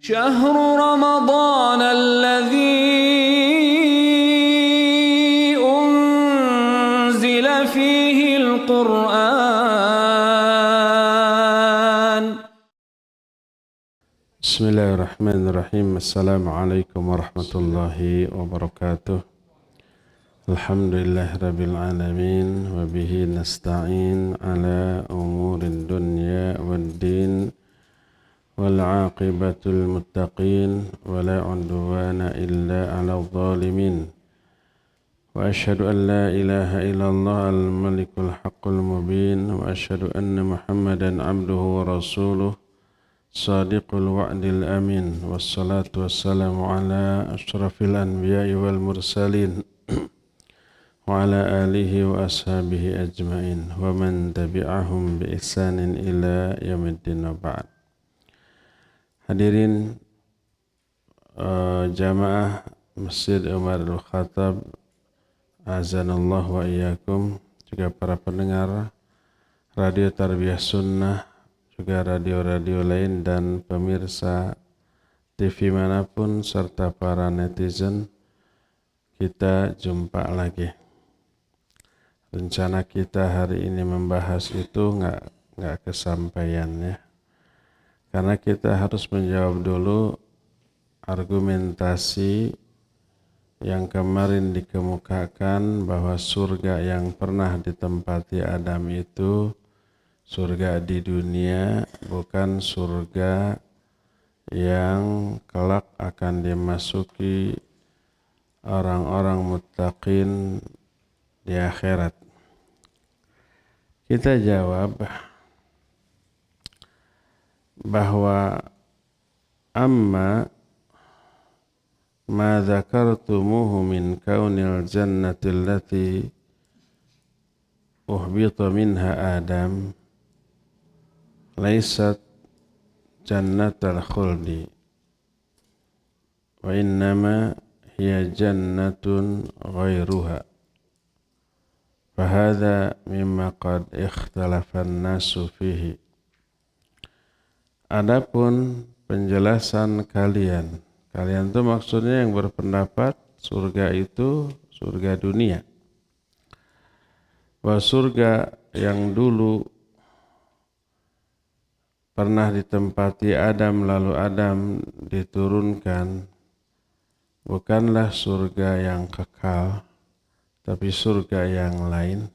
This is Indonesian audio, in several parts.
شهر رمضان الذي أنزل فيه القرآن. بسم الله الرحمن الرحيم. السلام عليكم ورحمة الله وبركاته. الحمد لله رب العالمين وبه نستعين على أمور الدنيا والدين والعاقبة المتقين ولا عدوان إلا على الظالمين وأشهد أن لا إله إلا الله الملك الحق المبين وأشهد أن محمدا عبده ورسوله صادق الوعد الأمين والصلاة والسلام على أشرف الأنبياء والمرسلين وعلى آله وأصحابه أجمعين ومن تبعهم بإحسان إلى يوم الدين وبعد. Hadirin jamaah Masjid Umar Al-Khattab, azanallah wa iyyakum, juga para pendengar Radio Tarbiyah Sunnah, juga radio-radio lain dan pemirsa TV manapun serta para netizen, kita jumpa lagi. Rencana kita hari ini membahas itu nggak kesampaian ya. Karena kita harus menjawab dulu argumentasi yang kemarin dikemukakan bahwa surga yang pernah ditempati Adam itu surga di dunia, bukan surga yang kelak akan dimasuki orang-orang muttaqin di akhirat. Kita jawab bahwa amma ma dzakartumuhu min kaunil jannati allati uhbita minha Adam laysat jannatal khuldi wa innama hiya jannatun ghairuha fahadha mimma qad ikhtalafa an-nasu fihi. Adapun penjelasan kalian itu maksudnya yang berpendapat surga itu surga dunia. Bahwa surga yang dulu pernah ditempati Adam lalu Adam diturunkan bukanlah surga yang kekal, tapi surga yang lain.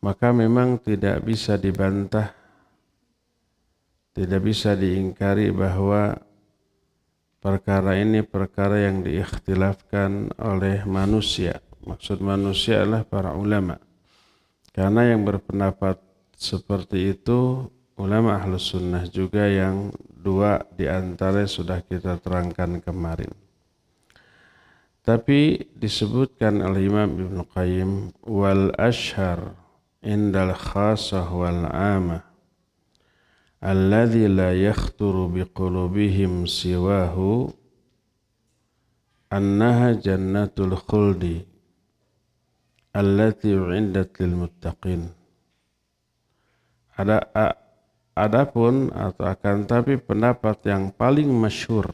Maka memang tidak bisa dibantah, tidak bisa diingkari bahwa perkara ini perkara yang diikhtilafkan oleh manusia. Maksud manusia adalah para ulama. Karena yang berpendapat seperti itu ulama Ahlus Sunnah juga, yang dua di antara sudah kita terangkan kemarin. Tapi disebutkan oleh Imam Ibnu Qayyim wal ashhar indal khasah wal amah alladzi la yakhturu biqulubihim siwahu annaha jannatul khuldi allati u'iddat lil muttaqin. Adapun atau akan tapi pendapat yang paling masyhur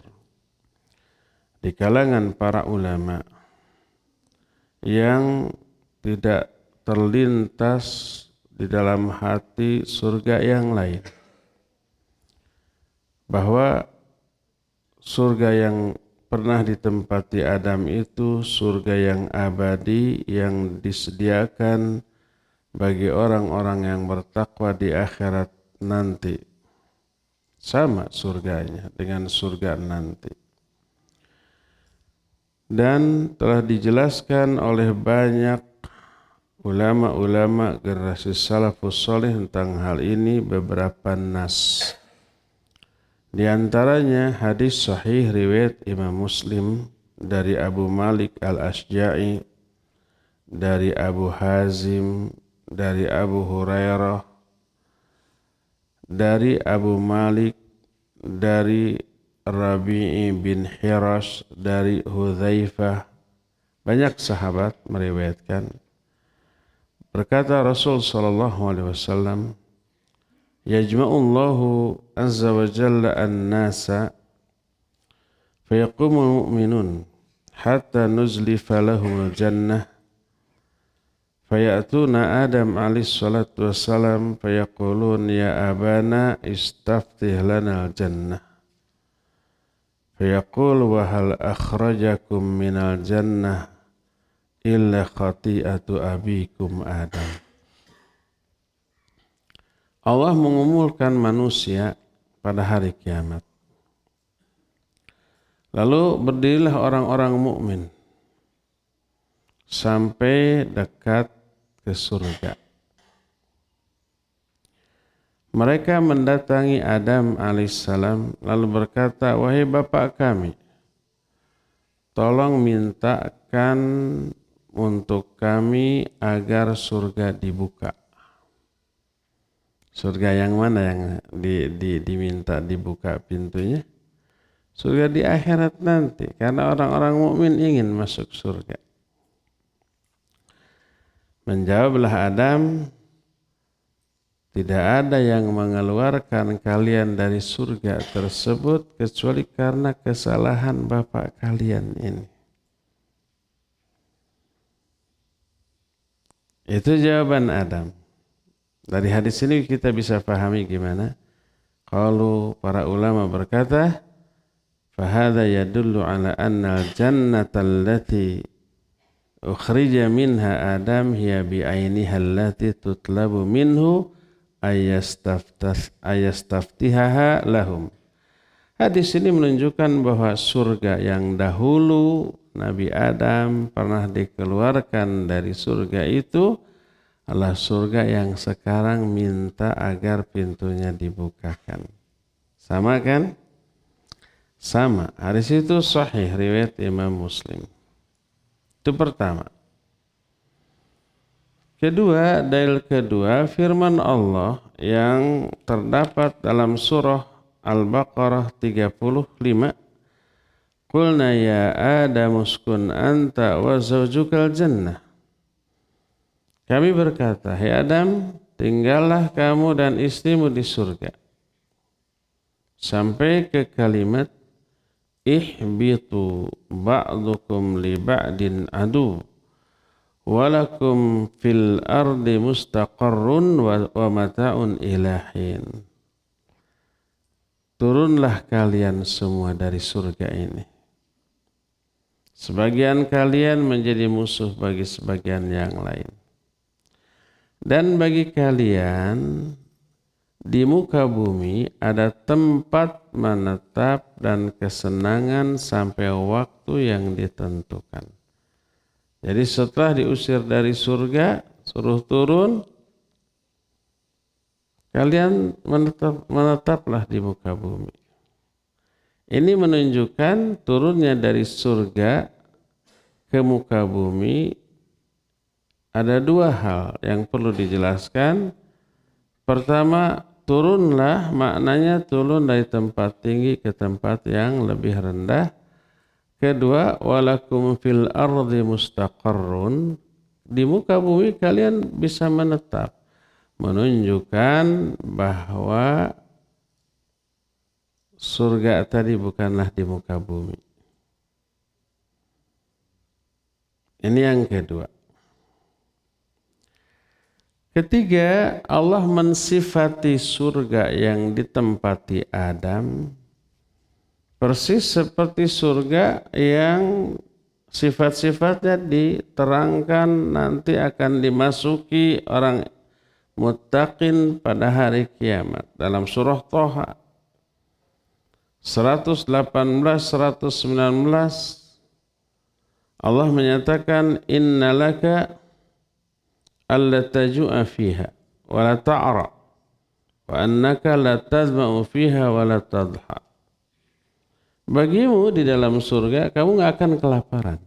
di kalangan para ulama yang tidak terlintas di dalam hati surga yang lain, bahwa surga yang pernah ditempati Adam itu surga yang abadi yang disediakan bagi orang-orang yang bertakwa di akhirat nanti. Sama surganya dengan surga nanti. Dan telah dijelaskan oleh banyak ulama-ulama generasi salafus salih tentang hal ini beberapa nas. Di antaranya hadis sahih riwayat Imam Muslim dari Abu Malik Al-Ashja'i, dari Abu Hazim, dari Abu Hurairah, dari Abu Malik, dari Rabi'i bin Hirash, dari Hudzaifah. Banyak sahabat meriwayatkan. Berkata Rasul sallallahu alaihi wasallam, yajma'ullahu azza wa jalla an-nasa Fayaqumul mu'minun hatta nuzlifa lahumul jannah. Fayatuna Adam alaihi salatu wassalam fayaqulun ya abana istaftih lana al-jannah. Fayaqul wa hal akhrajakum minal jannah illa khati'atu abikum Adam. Allah mengumpulkan manusia pada hari kiamat. Lalu berdirilah orang-orang mukmin sampai dekat ke surga. Mereka mendatangi Adam alaihissalam lalu berkata, wahai bapak kami, tolong mintakan untuk kami agar surga dibuka. Surga yang mana yang diminta dibuka pintunya? Surga di akhirat nanti, karena orang-orang mukmin ingin masuk surga. Menjawablah Adam, tidak ada yang mengeluarkan kalian dari surga tersebut kecuali karena kesalahan bapak kalian ini. Itu jawaban Adam. Dari hadis ini kita bisa pahami gimana? Kalau para ulama berkata, fahadha yadullu ala anna al-jannata allati ukhrija minha Adam hiya bi'ainiha allati tutlabu minhu ayastaftihaha lahum. Hadis ini menunjukkan bahwa surga yang dahulu Nabi Adam pernah dikeluarkan dari surga itu adalah surga yang sekarang minta agar pintunya dibukakan. Sama kan? Sama. Hadis itu sahih riwayat Imam Muslim. Itu pertama. Kedua, dalil kedua firman Allah yang terdapat dalam surah Al-Baqarah 35. Qulna ya Adam uskun anta wa zawjukal jannah. Kami berkata, hai Adam, tinggallah kamu dan istrimu di surga. Sampai ke kalimat ihbitu ba'dukum li ba'din adu walakum fil ardi mustaqarrun wa mata'un ilahin. Turunlah kalian semua dari surga ini. Sebagian kalian menjadi musuh bagi sebagian yang lain. Dan bagi kalian di muka bumi ada tempat menetap dan kesenangan sampai waktu yang ditentukan. Jadi setelah diusir dari surga, suruh turun, kalian menetaplah di muka bumi. Ini menunjukkan turunnya dari surga ke muka bumi ada dua hal yang perlu dijelaskan. Pertama, turunlah maknanya turun dari tempat tinggi ke tempat yang lebih rendah. Kedua, walakum fil ardi mustaqarrun, di muka bumi kalian bisa menetap. Menunjukkan bahwa surga tadi bukanlah di muka bumi. Ini yang kedua. Ketiga, Allah mensifati surga yang ditempati Adam persis seperti surga yang sifat-sifatnya diterangkan nanti akan dimasuki orang muttaqin pada hari kiamat. Dalam surah Thaha 118-119 Allah menyatakan innalaka alla taju'a fiha wa la ta'ra wa annaka la tazma'u fiha wa la tadha. Bagimu di dalam surga kamu enggak akan kelaparan,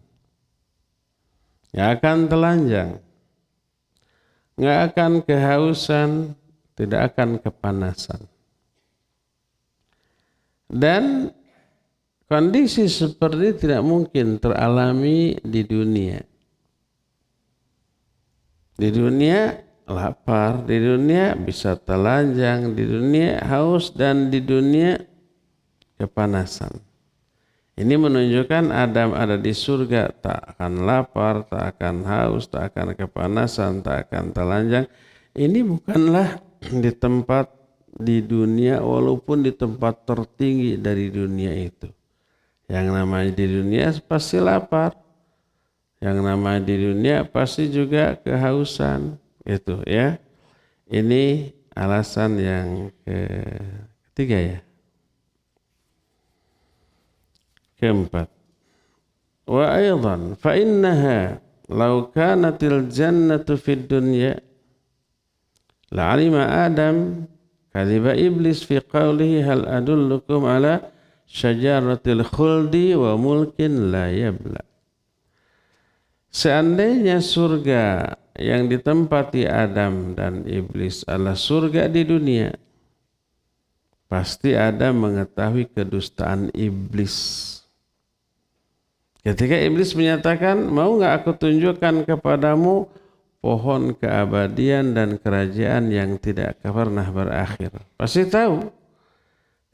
enggak akan telanjang, enggak akan kehausan, tidak akan kepanasan. Dan kondisi seperti ini tidak mungkin teralami di dunia. Di dunia lapar, di dunia bisa telanjang, di dunia haus, dan di dunia kepanasan. Ini menunjukkan Adam ada di surga tak akan lapar, tak akan haus, tak akan kepanasan, tak akan telanjang. Ini bukanlah di tempat di dunia walaupun di tempat tertinggi dari dunia itu. Yang namanya di dunia pasti lapar. Yang namanya di dunia pasti juga kehausan. Itu ya. Ini alasan yang ketiga ya. Keempat, wa aidan fa innaha law kanatil jannatu fid dunya la alima Adam kadhiba iblis fi qawlihi hal adullukum ala syajaratil khuldi wa mulkin la yabla. Seandainya surga yang ditempati Adam dan iblis adalah surga di dunia, pasti Adam mengetahui kedustaan iblis. Ketika iblis menyatakan, mau gak aku tunjukkan kepadamu pohon keabadian dan kerajaan yang tidak pernah berakhir. Pasti tahu.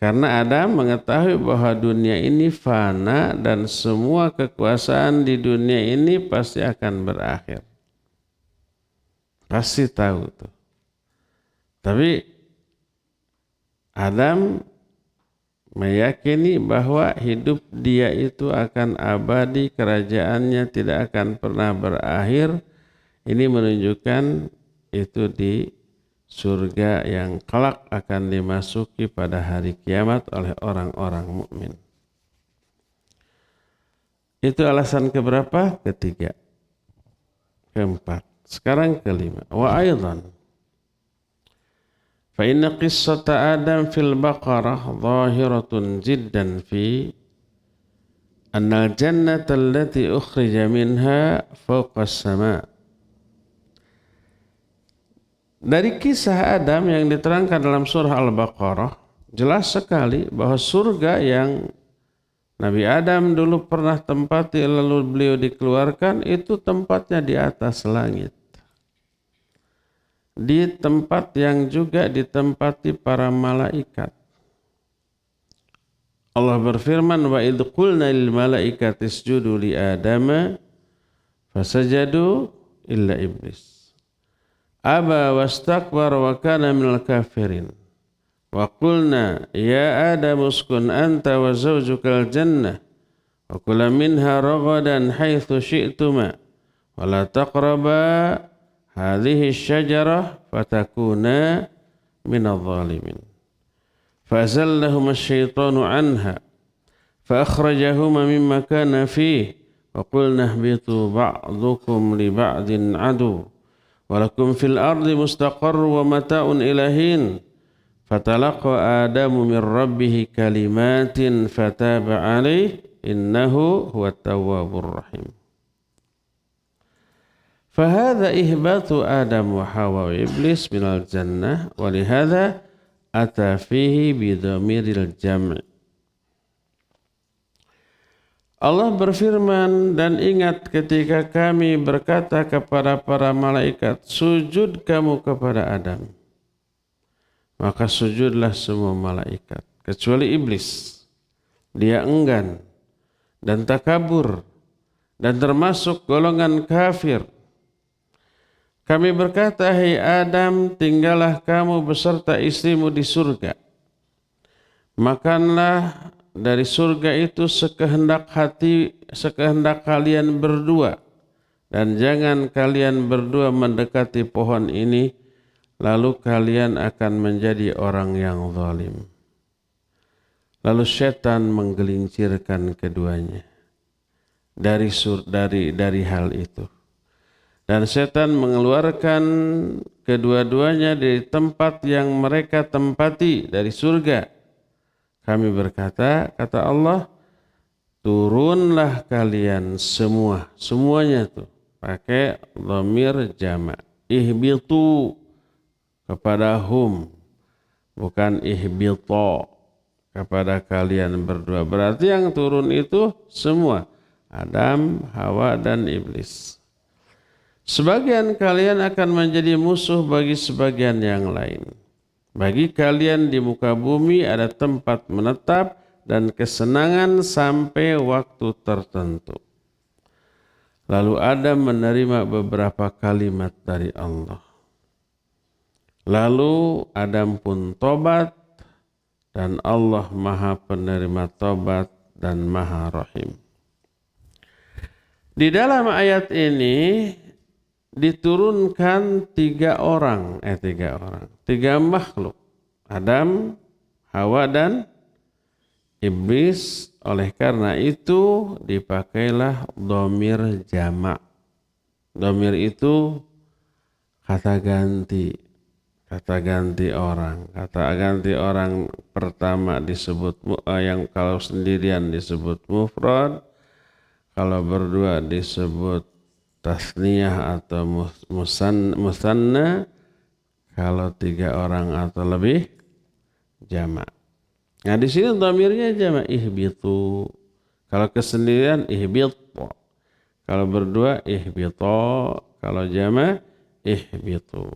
Karena Adam mengetahui bahwa dunia ini fana dan semua kekuasaan di dunia ini pasti akan berakhir. Pasti tahu tuh. Tapi Adam meyakini bahwa hidup dia itu akan abadi, kerajaannya tidak akan pernah berakhir. Ini menunjukkan itu di surga yang kelak akan dimasuki pada hari kiamat oleh orang-orang mukmin. Itu alasan keberapa? Ketiga. Keempat. Sekarang kelima. Wa aidan فإن قصة آدم في البقرة ظاهرة جدا في أن الجنة التي أخرج منها فوق السماء. Dari kisah Adam yang diterangkan dalam surah Al-Baqarah, jelas sekali bahwa surga yang Nabi Adam dulu pernah tempati lalu beliau dikeluarkan itu tempatnya di atas langit. Di tempat yang juga ditempati para malaikat. Allah berfirman, wa idh qulna lil malaikati isjudu li adama fasajadu illa iblis aba wastakbara wa kana minal kafirin wa qulna ya adam uskun anta wa zawjukal jannah wa kula minha ragadan haitsu syi'tuma wa la taqraba hadhihi syajarah fatakuna minadh dhalimin. Fazallahuma asyaitanu anha فأخرجهما مما كان فيه وقلنا اهبطوا بعضكم لبعض عدو ولكم في الأرض مستقر ومتاع إلى حين فتلقى آدم من ربه كلمات فتاب عليه إنه هو التواب الرحيم. فهذا إهباط آدم وحواء وإبليس من الجنة ولهذا أتى فيه بضمير الجمع. Allah berfirman, dan ingat ketika kami berkata kepada para malaikat, sujud kamu kepada Adam. Maka sujudlah semua malaikat, kecuali iblis. Dia enggan dan takabur dan termasuk golongan kafir. Kami berkata, hai Adam, tinggallah kamu beserta istrimu di surga. Makanlah dari surga itu sekehendak hati, sekehendak kalian berdua. Dan jangan kalian berdua mendekati pohon ini, lalu kalian akan menjadi orang yang zalim. Lalu setan menggelincirkan keduanya dari hal itu. Dan setan mengeluarkan kedua-duanya dari tempat yang mereka tempati dari surga. Kami berkata, kata Allah, turunlah kalian semuanya tuh pakai dhamir jama'. Ihbitu kepada hum, bukan ihbito kepada kalian berdua. Berarti yang turun itu semua, Adam, Hawa dan iblis. Sebagian kalian akan menjadi musuh bagi sebagian yang lain. Bagi kalian di muka bumi ada tempat menetap dan kesenangan sampai waktu tertentu. Lalu Adam menerima beberapa kalimat dari Allah. Lalu Adam pun tobat dan Allah Maha Penerima tobat dan Maha Rahim. Di dalam ayat ini diturunkan tiga makhluk. Adam, Hawa dan Iblis. Oleh karena itu dipakailah dhamir jamak. Dhamir itu kata ganti orang. Kata ganti orang pertama disebut yang kalau sendirian disebut mufrad, kalau berdua disebut tasniyah atau musanna, kalau tiga orang atau lebih jamak. Nah di sini dhamirnya jamak ihbitu. Kalau kesendirian ihbit. Kalau berdua ihbito. Kalau jamak ihbitu.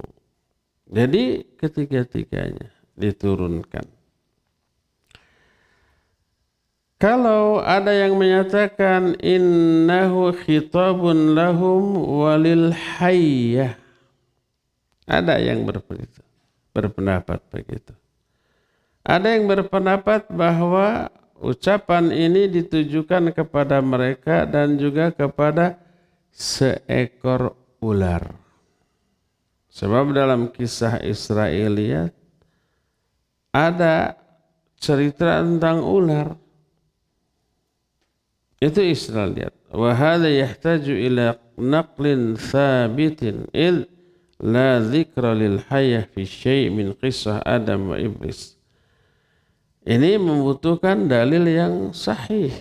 Jadi ketiga-tiganya diturunkan. Kalau ada yang menyatakan innahu khitabun lahum walil hayyah. Ada yang berpendapat begitu. Ada yang berpendapat bahwa ucapan ini ditujukan kepada mereka dan juga kepada seekor ular. Sebab dalam kisah Israiliyat ada cerita tentang ular. Itu Israiliyat. Wa hadha yahtaju ila naqlin thabitin id la dzikra lil hayyah fi syai' min qissah Adam wa Iblis. Ini membutuhkan dalil yang sahih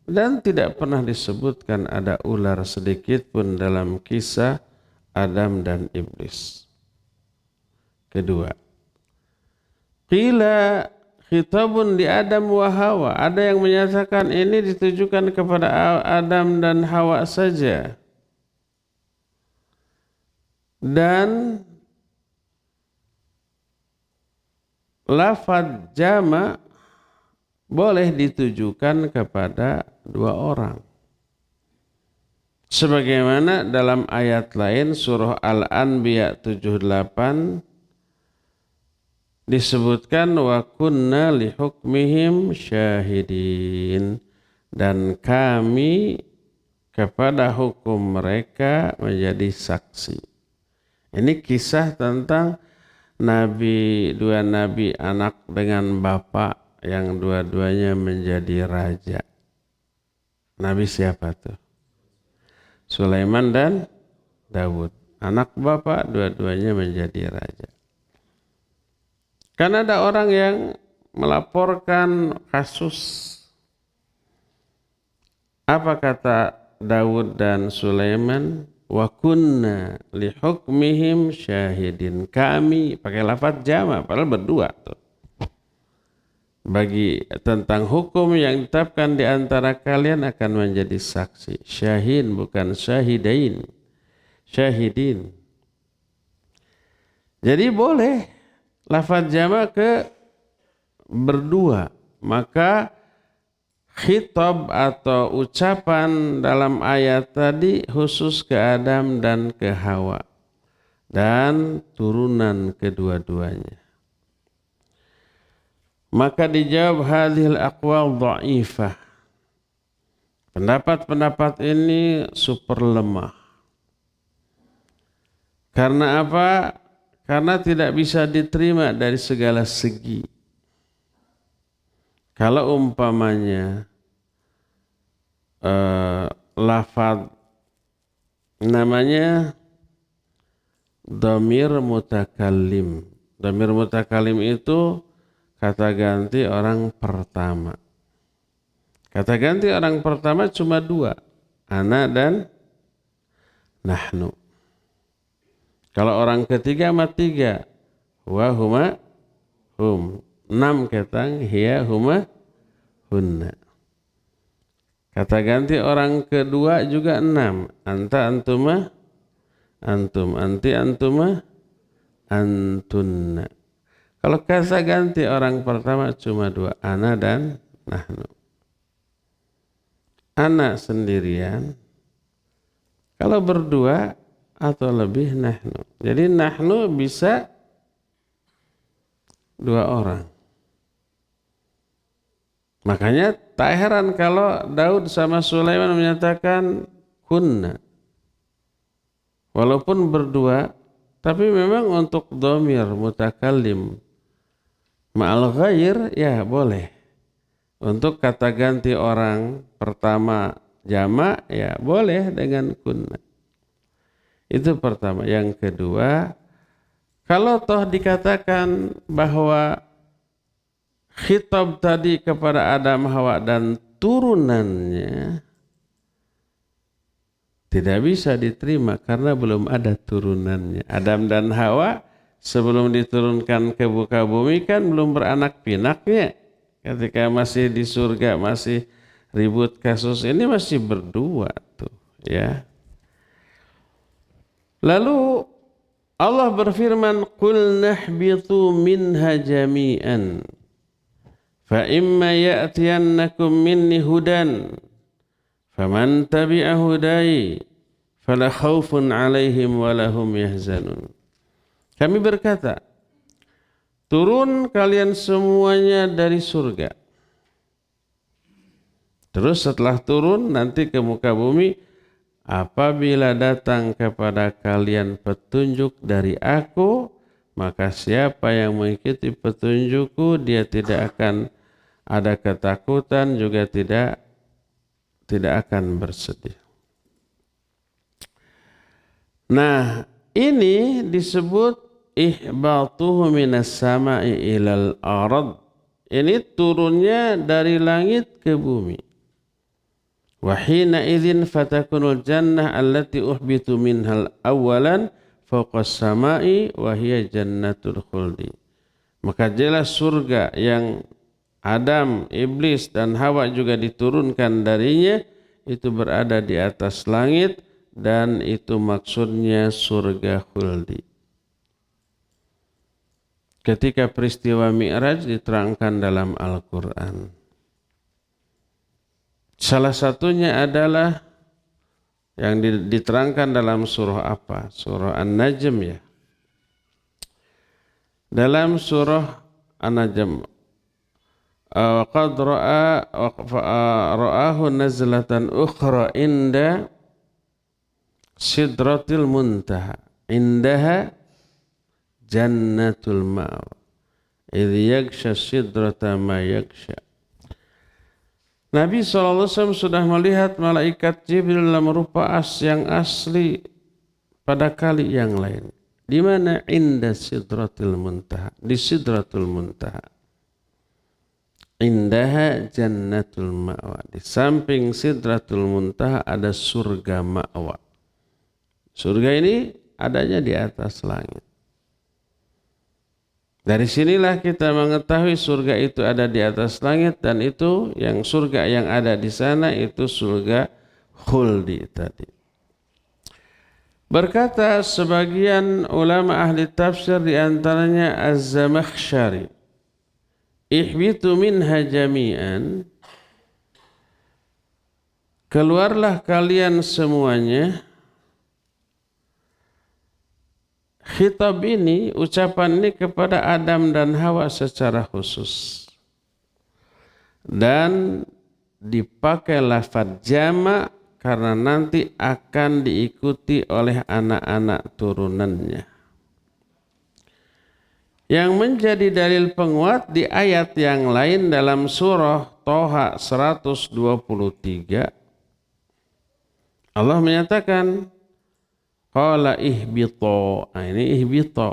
dan tidak pernah disebutkan ada ular sedikit pun dalam kisah Adam dan Iblis. Kedua, qila khitabun di Adam wa Hawa. Ada yang menyatakan ini ditujukan kepada Adam dan Hawa saja. Dan lafaz jama' boleh ditujukan kepada dua orang. Sebagaimana dalam ayat lain surah Al-Anbiya 78 disebutkan wa kunna li hukmihim syahidin, dan kami kepada hukum mereka menjadi saksi. Ini kisah tentang dua nabi anak dengan bapak yang dua-duanya menjadi raja. Nabi siapa tuh? Sulaiman dan Daud. Anak bapak dua-duanya menjadi raja. Karena ada orang yang melaporkan kasus. Apa kata Daud dan Sulaiman? Wa kunna li hukmihim syahidin. Kami pakai lafaz jama' padahal berdua tuh. Bagi tentang hukum yang ditetapkan di antara kalian akan menjadi saksi. Syahid bukan syahidain. Syahidin. Jadi boleh lafaz jama' ke berdua. Maka khitab atau ucapan dalam ayat tadi khusus ke Adam dan ke Hawa. Dan turunan kedua-duanya. Maka dijawab hadhil aqwal dha'ifah. Pendapat-pendapat ini super lemah. Karena apa? Karena tidak bisa diterima dari segala segi. Kalau umpamanya lafaz namanya dhamir mutakallim. Dhamir mutakallim itu kata ganti orang pertama. Kata ganti orang pertama cuma dua. Ana dan nahnu. Kalau orang ketiga sama tiga. Wa huma hum. 6 ketang. Hiya huma hunna. Kata ganti orang kedua juga 6. Anta antuma antum. Anti antuma antunna. Kalau kata ganti orang pertama cuma 2, ana dan nahnu. Ana sendirian, kalau berdua atau lebih nahnu. Jadi nahnu bisa 2 orang. Makanya tak heran kalau Daud sama Sulaiman menyatakan kunna. Walaupun berdua, tapi memang untuk dhamir mutakallim ma'al ghair ya boleh. Untuk kata ganti orang pertama jamak ya boleh dengan kunna. Itu pertama. Yang kedua, kalau toh dikatakan bahwa khitab tadi kepada Adam, Hawa dan turunannya tidak bisa diterima karena belum ada turunannya. Adam dan Hawa sebelum diturunkan ke muka bumi kan belum beranak pinaknya. Ketika masih di surga, masih ribut kasus ini masih berdua tuh ya. Lalu Allah berfirman, "Qul nahbitu minha jami'an. Fa imma ya'tiyannakum minni hudan. Faman tabi'a hudai fala khaufun 'alaihim wa lahum yahzanun." Kami berkata, turun kalian semuanya dari surga. Terus setelah turun nanti ke muka bumi, apabila datang kepada kalian petunjuk dari aku, maka siapa yang mengikuti petunjukku dia tidak akan ada ketakutan, juga tidak akan bersedih. Nah, ini disebut ihbatuhu minas sama'i ilal arad. Ini turunnya dari langit ke bumi. Wa hina idzin fatakunul jannah allati uhbitu minhal awalan fawqas sama'i wa hiya jannatul khuldi. Maka jelas surga yang Adam, Iblis dan Hawa juga diturunkan darinya itu berada di atas langit dan itu maksudnya surga khuldi. Ketika peristiwa Mi'raj diterangkan dalam Al-Quran. Salah satunya adalah yang diterangkan dalam surah apa? Surah An-Najm ya. Dalam surah An-Najm. Qad ra'ahu nazlatan ukhra inda sidratil muntaha. Indaha jannatul ma'wa. Idh yaghsha sidrata ma yaghsha. Nabi SAW sudah melihat malaikat Jibril dalam rupa yang asli pada kali yang lain. Di mana? Inda sidratil muntaha. Di sidratul muntaha. Indaha jannatul ma'wa. Di samping sidratul muntaha ada surga ma'wa. Surga ini adanya di atas langit. Dari sinilah kita mengetahui surga itu ada di atas langit dan itu yang surga yang ada di sana itu surga khuldi tadi. Berkata sebagian ulama ahli tafsir di antaranya Az-Zamakhsyari, ihbitu minha jami'an, keluarlah kalian semuanya. Khitab ini, ucapan ini kepada Adam dan Hawa secara khusus. Dan dipakai lafaz jama' karena nanti akan diikuti oleh anak-anak turunannya. Yang menjadi dalil penguat di ayat yang lain dalam surah Toha 123. Allah menyatakan, qala ihbito. Nah, ini ihbito.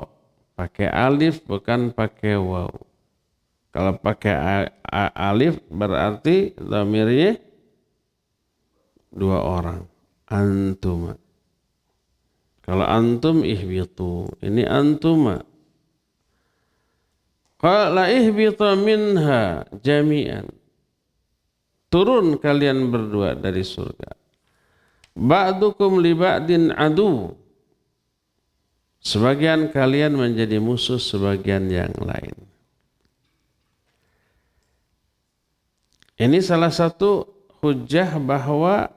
Pakai alif bukan pakai waw. Kalau pakai alif berarti dhamirnya 2 orang. Antuma. Kalau antum ihbitu. Ini antuma. Qala ihbito minha jami'an. Turun kalian berdua dari surga. Ba'dukum li ba'din adu. Sebagian kalian menjadi musuh sebagian yang lain. Ini salah satu hujjah bahwa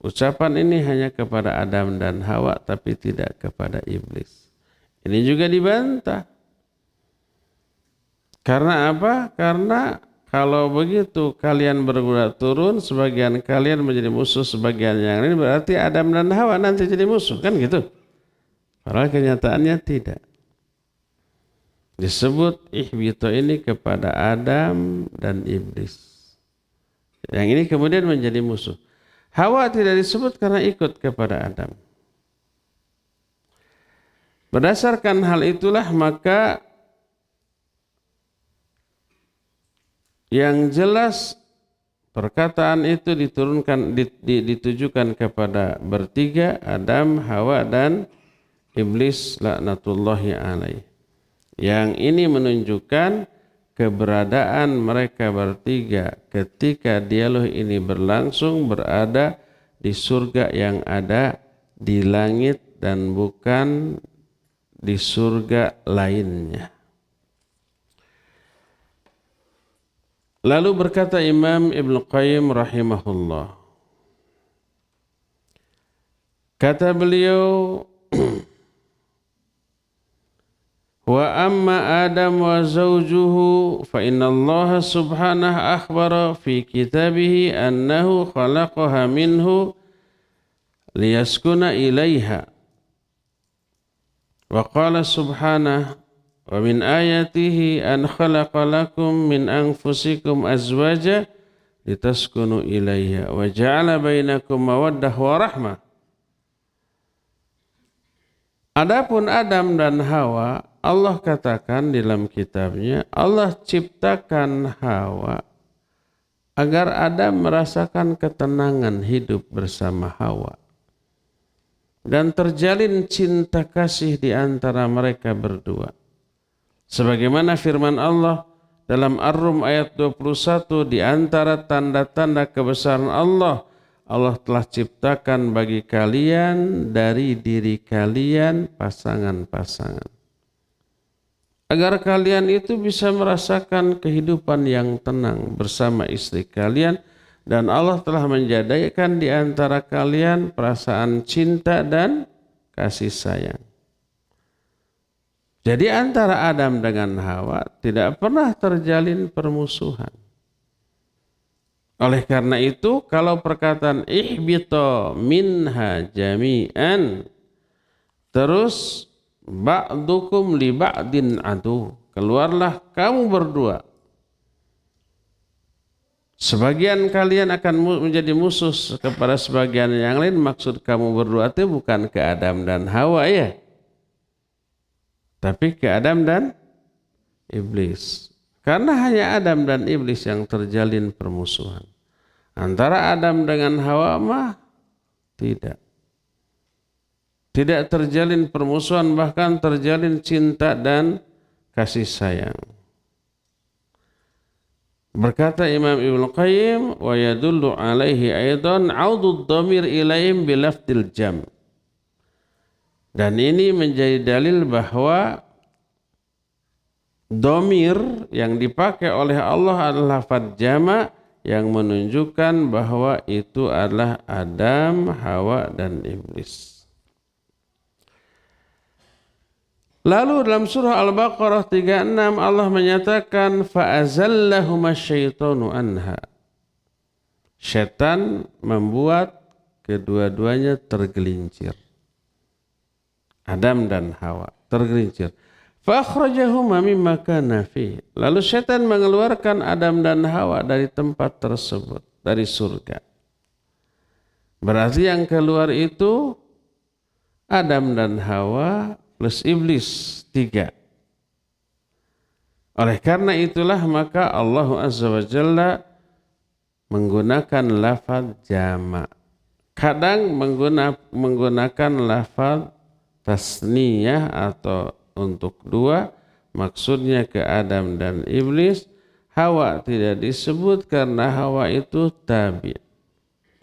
ucapan ini hanya kepada Adam dan Hawa tapi tidak kepada iblis. Ini juga dibantah. Karena apa? Karena kalau begitu kalian berbuat turun, sebagian kalian menjadi musuh, sebagian yang lain, berarti Adam dan Hawa nanti jadi musuh, kan gitu? Padahal kenyataannya tidak. Disebut ihbito ini kepada Adam dan iblis. Yang ini kemudian menjadi musuh. Hawa tidak disebut karena ikut kepada Adam. Berdasarkan hal itulah maka yang jelas perkataan itu ditujukan kepada bertiga, Adam, Hawa dan iblis laknatullahi alaih. Yang ini menunjukkan keberadaan mereka bertiga ketika dialog ini berlangsung berada di surga yang ada di langit dan bukan di surga lainnya. Lalu berkata Imam Ibn Qayyim rahimahullah. Kata beliau, wa amma Adam wa zawjuhu fa inna Allah subhanahu akhbara fi kitabihi annahu khalaqaha minhu liyaskuna ilaiha. Wa qala subhanahu wa min ayatihi an khalaqa lakum min anfusikum azwaja litaskunu ilaiha wa ja'ala bainakum mawaddah wa rahmah. Adapun Adam dan Hawa, Allah katakan dalam kitabnya, Allah ciptakan Hawa agar Adam merasakan ketenangan hidup bersama Hawa. Dan terjalin cinta kasih di antara mereka berdua. Sebagaimana firman Allah dalam Ar-Rum ayat 21, di antara tanda-tanda kebesaran Allah, Allah telah ciptakan bagi kalian dari diri kalian pasangan-pasangan. Agar kalian itu bisa merasakan kehidupan yang tenang bersama istri kalian. Dan Allah telah menjadikan di antara kalian perasaan cinta dan kasih sayang. Jadi antara Adam dengan Hawa tidak pernah terjalin permusuhan. Oleh karena itu, kalau perkataan ihbito minha jami'an, terus ba'dukum li ba'din adu, keluarlah kamu berdua. Sebagian kalian akan menjadi musuh kepada sebagian yang lain. Maksud kamu berdua itu bukan ke Adam dan Hawa ya, tapi ke Adam dan iblis. Karena hanya Adam dan iblis yang terjalin permusuhan. Antara Adam dengan Hawa mah tidak. Tidak terjalin permusuhan, bahkan terjalin cinta dan kasih sayang. Berkata Imam Ibn Qayyim, wa yadullu alaihi aidan audud dhamir ilaihim bilafdil jam. Dan ini menjadi dalil bahwa dhamir yang dipakai oleh Allah adalah lafaz jama' yang menunjukkan bahwa itu adalah Adam, Hawa dan iblis. Lalu dalam surah Al-Baqarah 36 Allah menyatakan fa'azallahuma syaitanu anha. Syaitan membuat kedua-duanya tergelincir. Adam dan Hawa tergelincir. Fa'akhrajahuma mimma kana fi. Lalu syaitan mengeluarkan Adam dan Hawa dari tempat tersebut, dari surga. Berarti yang keluar itu Adam dan Hawa plus iblis 3. Oleh karena itulah maka Allah Azza wa Jalla menggunakan lafaz jama'. Kadang menggunakan lafaz tasniyah atau untuk 2, maksudnya ke Adam dan iblis. Hawa tidak disebut karena Hawa itu tabi',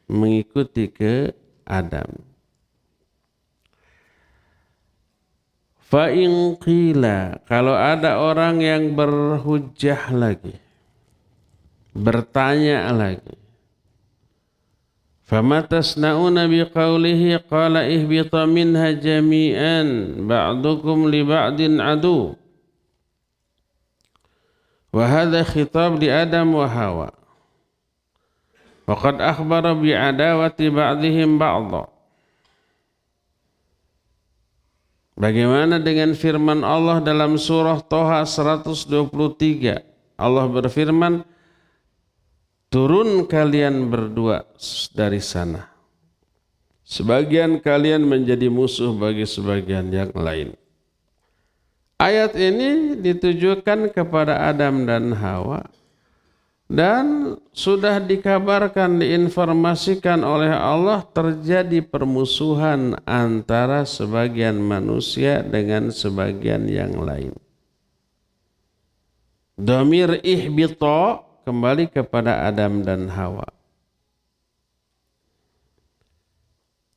mengikuti ke Adam. Fa'in qila, kalau ada orang yang berhujjah lagi, bertanya lagi. Fama tasna'una biqaulihi qala ihbita minha jami'an ba'dukum li ba'din adu. Wa hadha khitab li Adam wa Hawa. Wa qad akhbara bi adawati ba'dihim ba'dha. Bagaimana dengan firman Allah dalam surah Toha 123? Allah berfirman, turun kalian berdua dari sana. Sebagian kalian menjadi musuh bagi sebagian yang lain. Ayat ini ditujukan kepada Adam dan Hawa. Dan sudah dikabarkan, diinformasikan oleh Allah terjadi permusuhan antara sebagian manusia dengan sebagian yang lain. Dhamir ihbita kembali kepada Adam dan Hawa.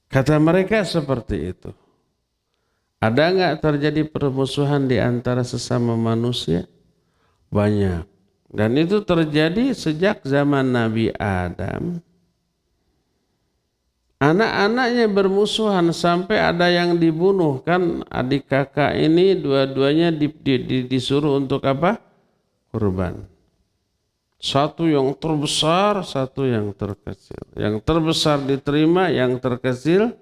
Kata mereka seperti itu. Ada enggak terjadi permusuhan di antara sesama manusia? Banyak. Dan itu terjadi sejak zaman Nabi Adam. Anak-anaknya bermusuhan sampai ada yang dibunuh. Kan adik kakak ini dua-duanya disuruh untuk apa? Kurban. Satu yang terbesar, satu yang terkecil. Yang terbesar diterima, yang terkecil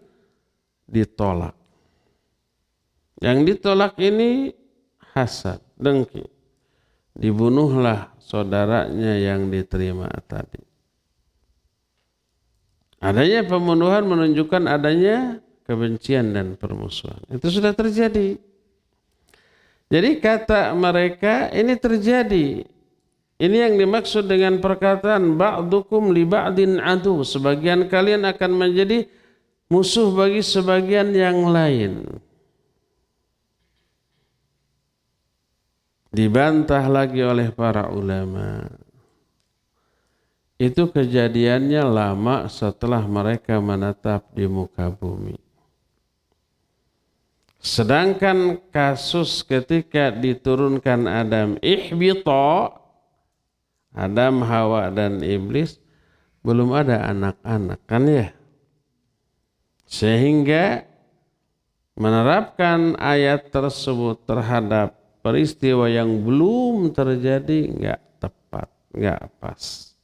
ditolak. Yang ditolak ini hasad, dengki. Dibunuhlah saudaranya yang diterima tadi. Adanya pembunuhan menunjukkan adanya kebencian dan permusuhan. Itu sudah terjadi. Jadi kata mereka ini terjadi. Ini yang dimaksud dengan perkataan ba'dukum li ba'din adu. Sebagian kalian akan menjadi musuh bagi sebagian yang lain. Dibantah lagi oleh para ulama. Itu kejadiannya lama setelah mereka menetap di muka bumi. Sedangkan kasus ketika diturunkan Adam ihbita, Adam, Hawa dan Iblis, belum ada anak-anak kan ya. Sehingga menerapkan ayat tersebut terhadap peristiwa yang belum terjadi enggak tepat, enggak pas.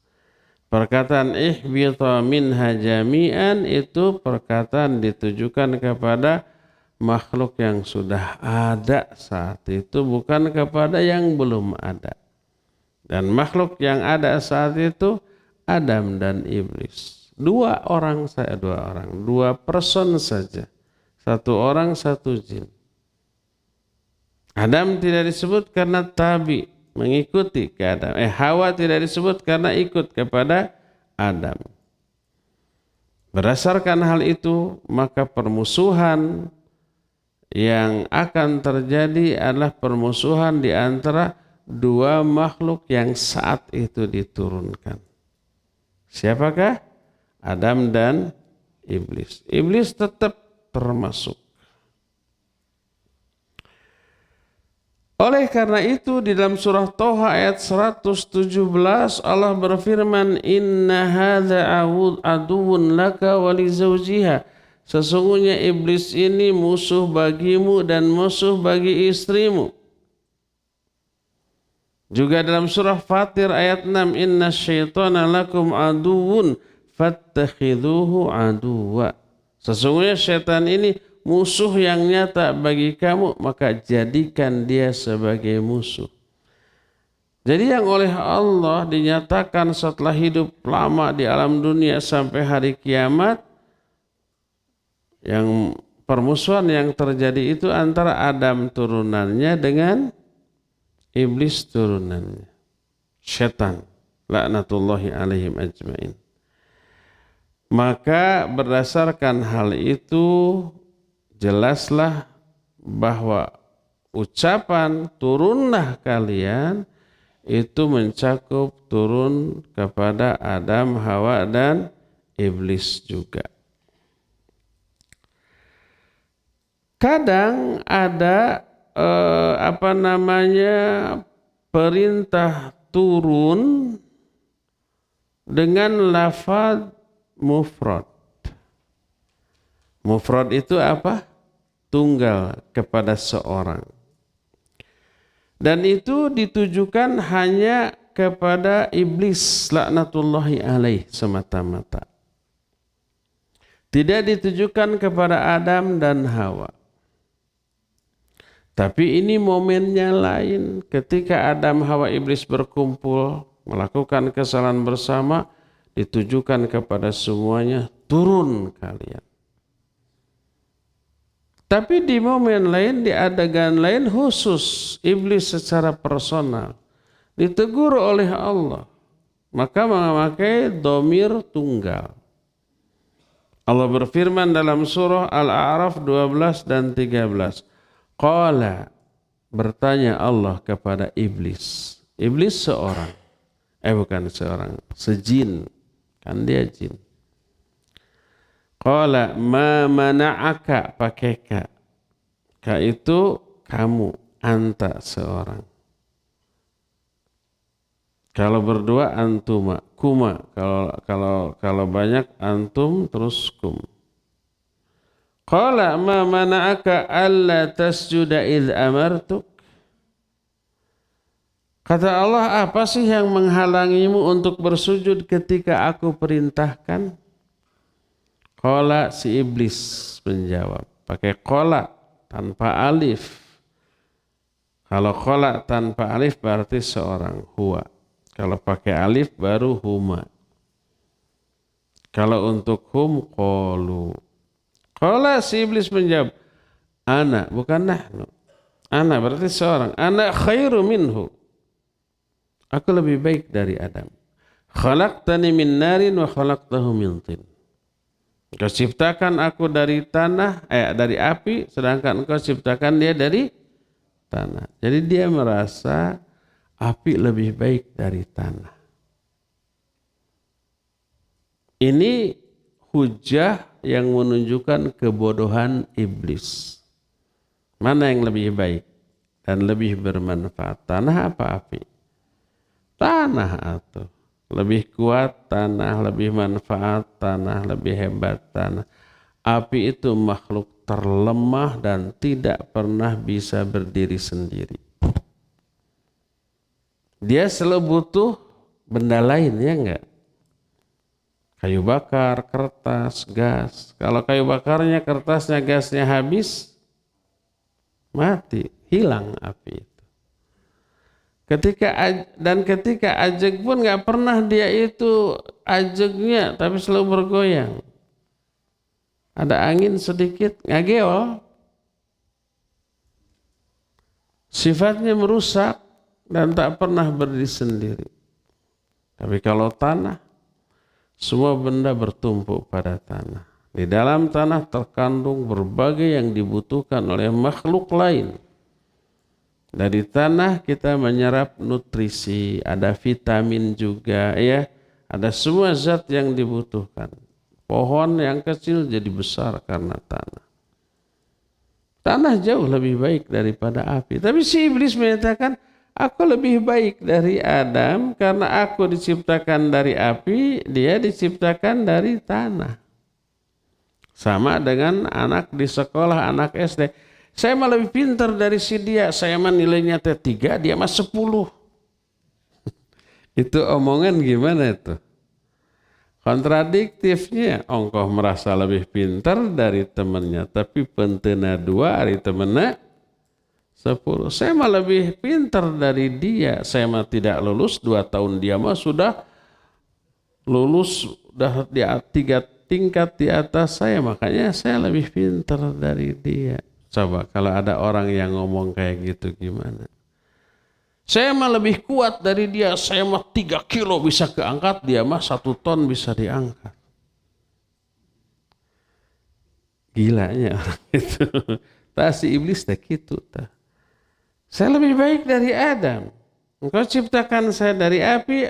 Perkataan ihbita minha jami'an itu perkataan ditujukan kepada makhluk yang sudah ada saat itu, bukan kepada yang belum ada. Dan makhluk yang ada saat itu Adam dan Iblis. Dua person saja. Satu orang, satu jin. Adam tidak disebut karena tabi, mengikuti ke Adam. Hawa tidak disebut karena ikut kepada Adam. Berdasarkan hal itu, maka permusuhan yang akan terjadi adalah permusuhan di antara dua makhluk yang saat itu diturunkan. Siapakah? Adam dan Iblis. Iblis tetap termasuk. Oleh karena itu di dalam surah Toha ayat 117 Allah berfirman, inna hadza aduwwun laka wa li zawjiha. Sesungguhnya iblis ini musuh bagimu dan musuh bagi istrimu. Juga dalam surah Fatir ayat 6, inna syaitana lakum aduwwun fattakhidhuhu aduwwa. Sesungguhnya syaitan ini musuh yang nyata bagi kamu, maka jadikan dia sebagai musuh. Jadi yang oleh Allah dinyatakan setelah hidup lama di alam dunia sampai hari kiamat, yang permusuhan yang terjadi itu antara Adam turunannya dengan Iblis turunannya. Syaitan. Laknatullahi alaihim ajmain. Maka berdasarkan hal itu, jelaslah bahwa ucapan turunlah kalian itu mencakup turun kepada Adam, Hawa dan Iblis juga. Kadang ada perintah turun dengan lafaz mufrad. Mufrad itu apa? Tunggal kepada seorang. Dan itu ditujukan hanya kepada iblis laknatullahi alaih semata-mata. Tidak ditujukan kepada Adam dan Hawa. Tapi ini momennya lain. Ketika Adam, Hawa, iblis berkumpul melakukan kesalahan bersama, ditujukan kepada semuanya, turun kalian. Tapi di momen lain, di adegan lain khusus iblis secara personal ditegur oleh Allah, maka memakai dhamir tunggal. Allah berfirman dalam surah Al-A'raf 12 dan 13. Qala, bertanya Allah kepada iblis. Iblis seorang. Bukan seorang, sejin. Kan dia jin. Qala ma mana'aka, pakai ka. Ka itu kamu, anta seorang. Kalau berdua antuma, kuma. Kalau banyak antum terus kum. Qala ma mana'aka alla tasjuda idh amartuk. Kata Allah, apa sih yang menghalangimu untuk bersujud ketika aku perintahkan? Qala, si iblis menjawab. Pakai qala tanpa alif. Kalau qala tanpa alif berarti seorang, huwa. Kalau pakai alif baru huma. Kalau untuk hum, qalu. Qala, si iblis menjawab. Ana, bukan nahnu. Ana berarti seorang. Ana khairu minhu. Aku lebih baik dari Adam. Khalaqtani min narin wa khalaqtahu min tin. Engkau ciptakan aku dari tanah, dari api, sedangkan engkau ciptakan dia dari tanah. Jadi dia merasa api lebih baik dari tanah. Ini hujah yang menunjukkan kebodohan iblis. Mana yang lebih baik dan lebih bermanfaat? Tanah apa api? Tanah atau lebih kuat tanah, lebih manfaat tanah, lebih hebat tanah. Api itu makhluk terlemah dan tidak pernah bisa berdiri sendiri. Dia selalu butuh benda lain, ya enggak? Kayu bakar, kertas, gas. Kalau kayu bakarnya, kertasnya, gasnya habis, mati, hilang api. Ketika ajeg pun nggak pernah dia itu ajegnya, tapi selalu bergoyang. Ada angin sedikit, ngageol. Sifatnya merusak dan tak pernah berdiri sendiri. Tapi kalau tanah, semua benda bertumpuk pada tanah. Di dalam tanah terkandung berbagai yang dibutuhkan oleh makhluk lain. Dari tanah kita menyerap nutrisi, ada vitamin juga, ya, ada semua zat yang dibutuhkan. Pohon yang kecil jadi besar karena tanah. Tanah jauh lebih baik daripada api. Tapi si iblis menyatakan, aku lebih baik dari Adam karena aku diciptakan dari api, dia diciptakan dari tanah. Sama dengan anak di sekolah, anak SD. Saya mah lebih pintar dari si dia. Saya mah nilainya T3, dia mah 10. Itu omongan gimana itu? Kontradiktifnya, engkau merasa lebih pintar dari temannya. Tapi pentena 2 dari temannya 10. Saya mah lebih pintar dari dia. Saya mah tidak lulus 2 tahun. Dia mah sudah lulus, sudah di 3 tingkat di atas saya. Makanya saya lebih pintar dari dia. Coba kalau ada orang yang ngomong kayak gitu gimana? Saya mah lebih kuat dari dia, saya mah 3 kilo bisa keangkat, dia mah 1 ton bisa diangkat. Gilanya orang itu. Si iblis tak gitu. Saya lebih baik dari Adam. Engkau ciptakan saya dari api,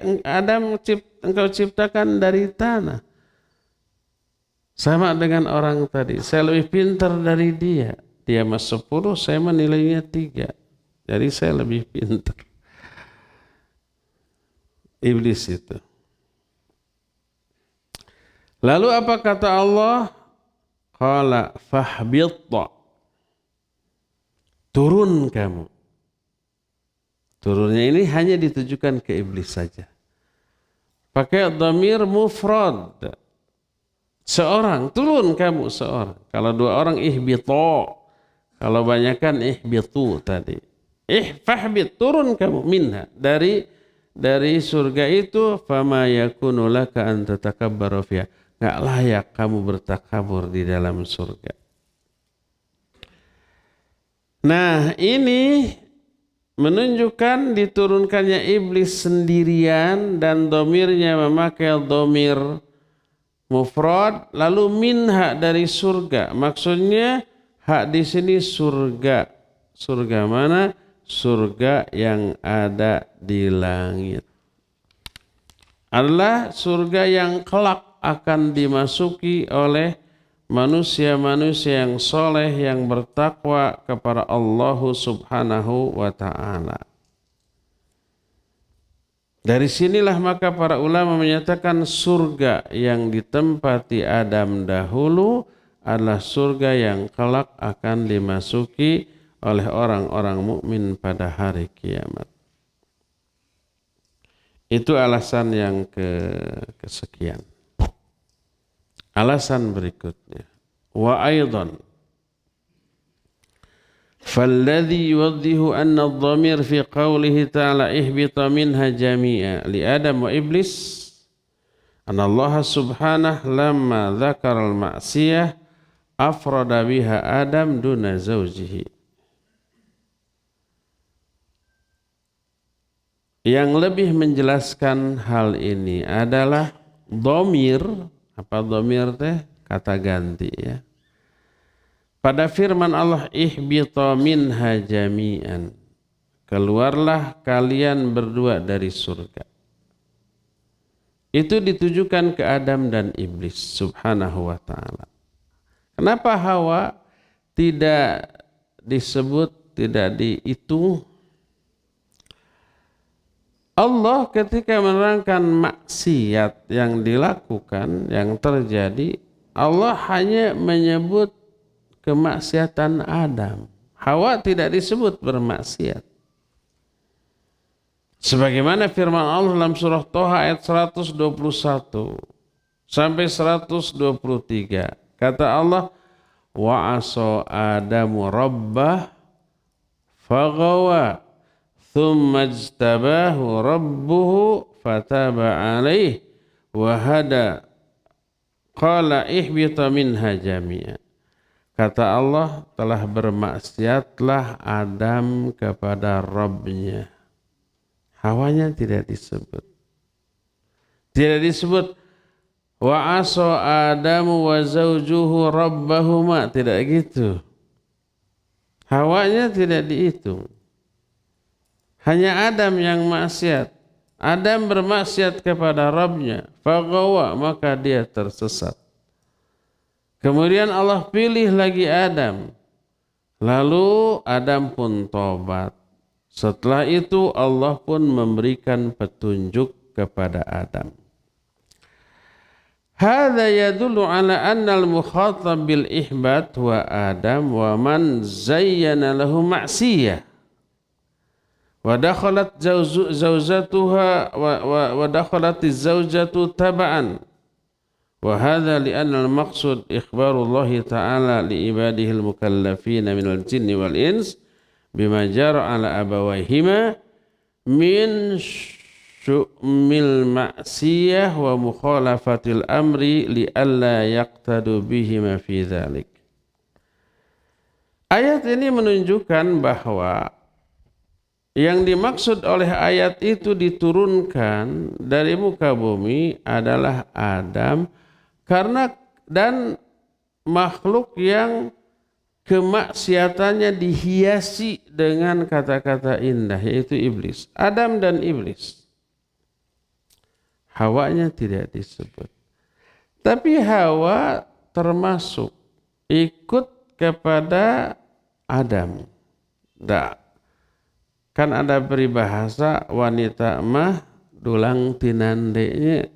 engkau ciptakan dari tanah. Sama dengan orang tadi, saya lebih pintar dari dia. Dia mah 10, saya mah nilainya 3. Jadi saya lebih pintar. Iblis itu. Lalu apa kata Allah? Qala fahbitta. Turun kamu. Turunnya ini hanya ditujukan ke iblis saja. Pakai dhamir mufrad. Seorang, turun kamu seorang. Kalau dua orang ihbita. Kalau banyakan ihbitu tadi. Fahbit, turun kamu minha. Dari surga itu, fama yakunu laka an tatakabbaru fiha. Enggak layak kamu bertakabur di dalam surga. Nah, ini menunjukkan diturunkannya iblis sendirian dan domirnya memakai domir mufrad, lalu minha dari surga. Maksudnya hak di sini surga. Surga mana? Surga yang ada di langit. Adalah surga yang kelak akan dimasuki oleh manusia-manusia yang soleh yang bertakwa kepada Allah Subhanahu wa ta'ala. Dari sinilah maka para ulama menyatakan surga yang ditempati Adam dahulu adalah surga yang kelak akan dimasuki oleh orang-orang mukmin pada hari kiamat. Itu alasan yang kesekian. Alasan berikutnya. Wa aidan فالذي يوضح أن الضمير في قوله تعالى اهبط منها جميعا لآدم وإبليس أن الله سبحانه لما ذكر المعصية أفرد بها آدم دون زوجه. Yang lebih menjelaskan hal ini adalah dhamir. Apa dhamir teh? Kata ganti ya. Pada firman Allah, ihbita minha jami'an. Keluarlah kalian berdua dari surga. Itu ditujukan ke Adam dan Iblis subhanahu wa ta'ala. Kenapa Hawa tidak disebut, tidak dihitung? Allah ketika menerangkan maksiat yang dilakukan, yang terjadi, Allah hanya menyebut kemaksiatan Adam. Hawa tidak disebut bermaksiat. Sebagaimana firman Allah dalam surah Toha ayat 121 sampai 123. Kata Allah, wa asa Adamu rabbah faghawa thumma ijtabahu rabbuhu fataba alaih wa hada qala ihbita minha jami'an. Kata Allah, telah bermaksiatlah Adam kepada Rabbnya. Hawanya tidak disebut. Tidak disebut wa asa Adamu wa zawjuhu rabbahuma. Tidak gitu. Hawanya tidak dihitung. Hanya Adam yang maksiat. Adam bermaksiat kepada Rabbnya. Faghawa, maka dia tersesat. Kemudian Allah pilih lagi Adam. Lalu Adam pun tobat. Setelah itu Allah pun memberikan petunjuk kepada Adam. Hadza yadullu ala anna al-mukhatab bil ihbat wa Adam wa man zayyana lahu ma'siyah. Wa dakhalat zawjatuha wa dakhalat az-zawjatu taba'an. وهذا لأن المقصود إخبار الله تعالى لعباده المكلفين من الجن والإنس بما جرى على أبويهما من شؤم المعصية ومخالفة الأمر لئلا يقتدوا بهما في ذلك. Ayat ini menunjukkan bahwa yang dimaksud oleh ayat itu diturunkan dari muka bumi adalah Adam karena dan makhluk yang kemaksiatannya dihiasi dengan kata-kata indah, yaitu iblis. Adam dan iblis. Hawanya tidak disebut. Tapi Hawa termasuk ikut kepada Adam. Kan ada peribahasa wanita mah dulang tinandenya.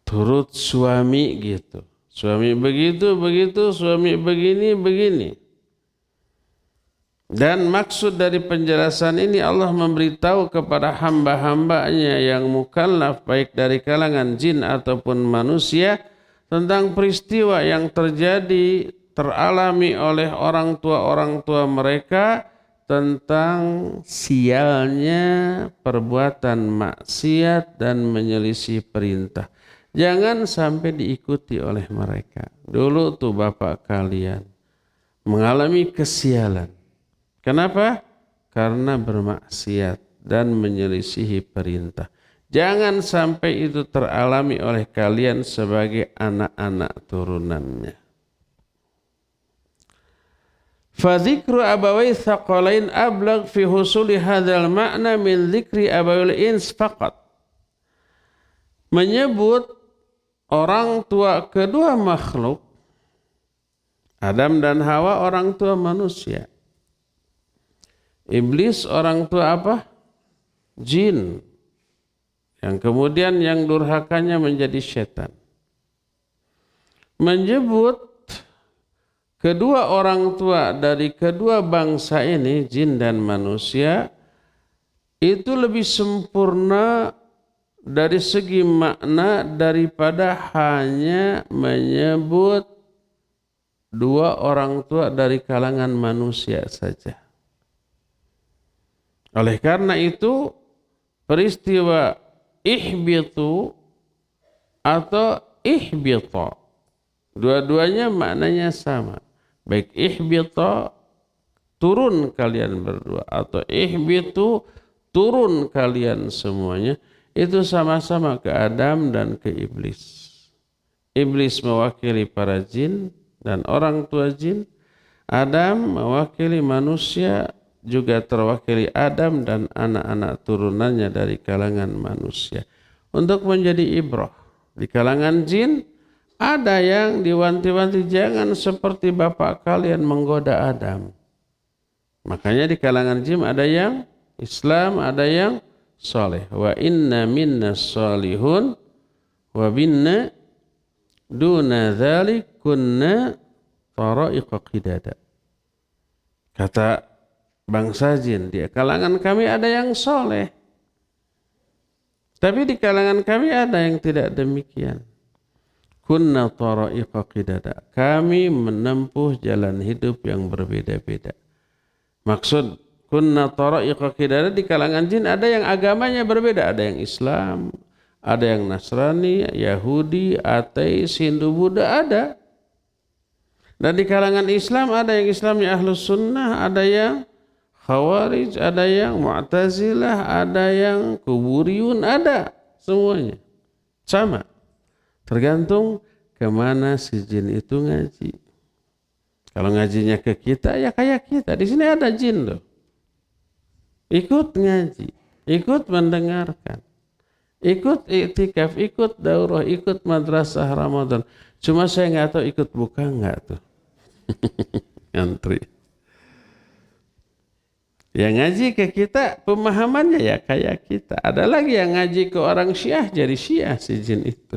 turut suami gitu. Suami begitu, suami begini. Dan maksud dari penjelasan ini Allah memberitahu kepada hamba-hambanya yang mukallaf baik dari kalangan jin ataupun manusia tentang peristiwa yang teralami oleh orang tua mereka tentang sialnya perbuatan maksiat dan menyelisih perintah. Jangan sampai diikuti oleh mereka. Dulu tuh bapak kalian mengalami kesialan. Kenapa? Karena bermaksiat dan menyelisihi perintah. Jangan sampai itu teralami oleh kalian sebagai anak-anak turunannya. Fadzikru abawai thaqalain ablagh fi husuli hadzal ma'na min dzikri abawil ins faqat. Menyebut orang tua kedua makhluk, Adam dan Hawa orang tua manusia. Iblis orang tua apa? Jin. Yang kemudian yang durhakanya menjadi setan. Menyebut kedua orang tua dari kedua bangsa ini, jin dan manusia, itu lebih sempurna dari segi makna daripada hanya menyebut dua orang tua dari kalangan manusia saja. Oleh karena itu, peristiwa ihbitu atau ihbita, dua-duanya maknanya sama. Baik ihbita, turun kalian berdua, atau ihbitu, turun kalian semuanya, itu sama-sama ke Adam dan ke Iblis. Iblis mewakili para jin dan orang tua jin. Adam mewakili manusia, juga terwakili Adam dan anak-anak turunannya dari kalangan manusia. Untuk menjadi ibrah. Di kalangan jin, ada yang diwanti-wanti jangan seperti bapak kalian menggoda Adam. Makanya di kalangan jin ada yang Islam, ada yang soleh. Wa inna minna solihun wa binna duna dzalik kunna tara'iqa qidada. Kata bangsa jin, di kalangan kami ada yang soleh. Tapi di kalangan kami ada yang tidak demikian. Kunna tara'iqa qidada. Kami menempuh jalan hidup yang berbeda-beda. Maksud kunna tara'iqa qidada, di kalangan jin ada yang agamanya berbeda. Ada yang Islam, ada yang Nasrani, Yahudi, ateis, Hindu, Buddha, ada. Dan di kalangan Islam ada yang Islamnya Ahlus Sunnah, ada yang Khawarij, ada yang Mu'tazilah, ada yang Kuburiyun, ada semuanya. Sama. Tergantung kemana si jin itu ngaji. Kalau ngajinya ke kita, ya kayak kita. Di sini ada jin loh. Ikut ngaji, ikut mendengarkan, ikut iktikaf, ikut daurah, ikut madrasah Ramadan. Cuma saya nggak tahu ikut buka nggak tuh. Antri. Yang ngaji ke kita pemahamannya ya kayak kita. Ada lagi yang ngaji ke orang Syiah jadi Syiah si jin itu.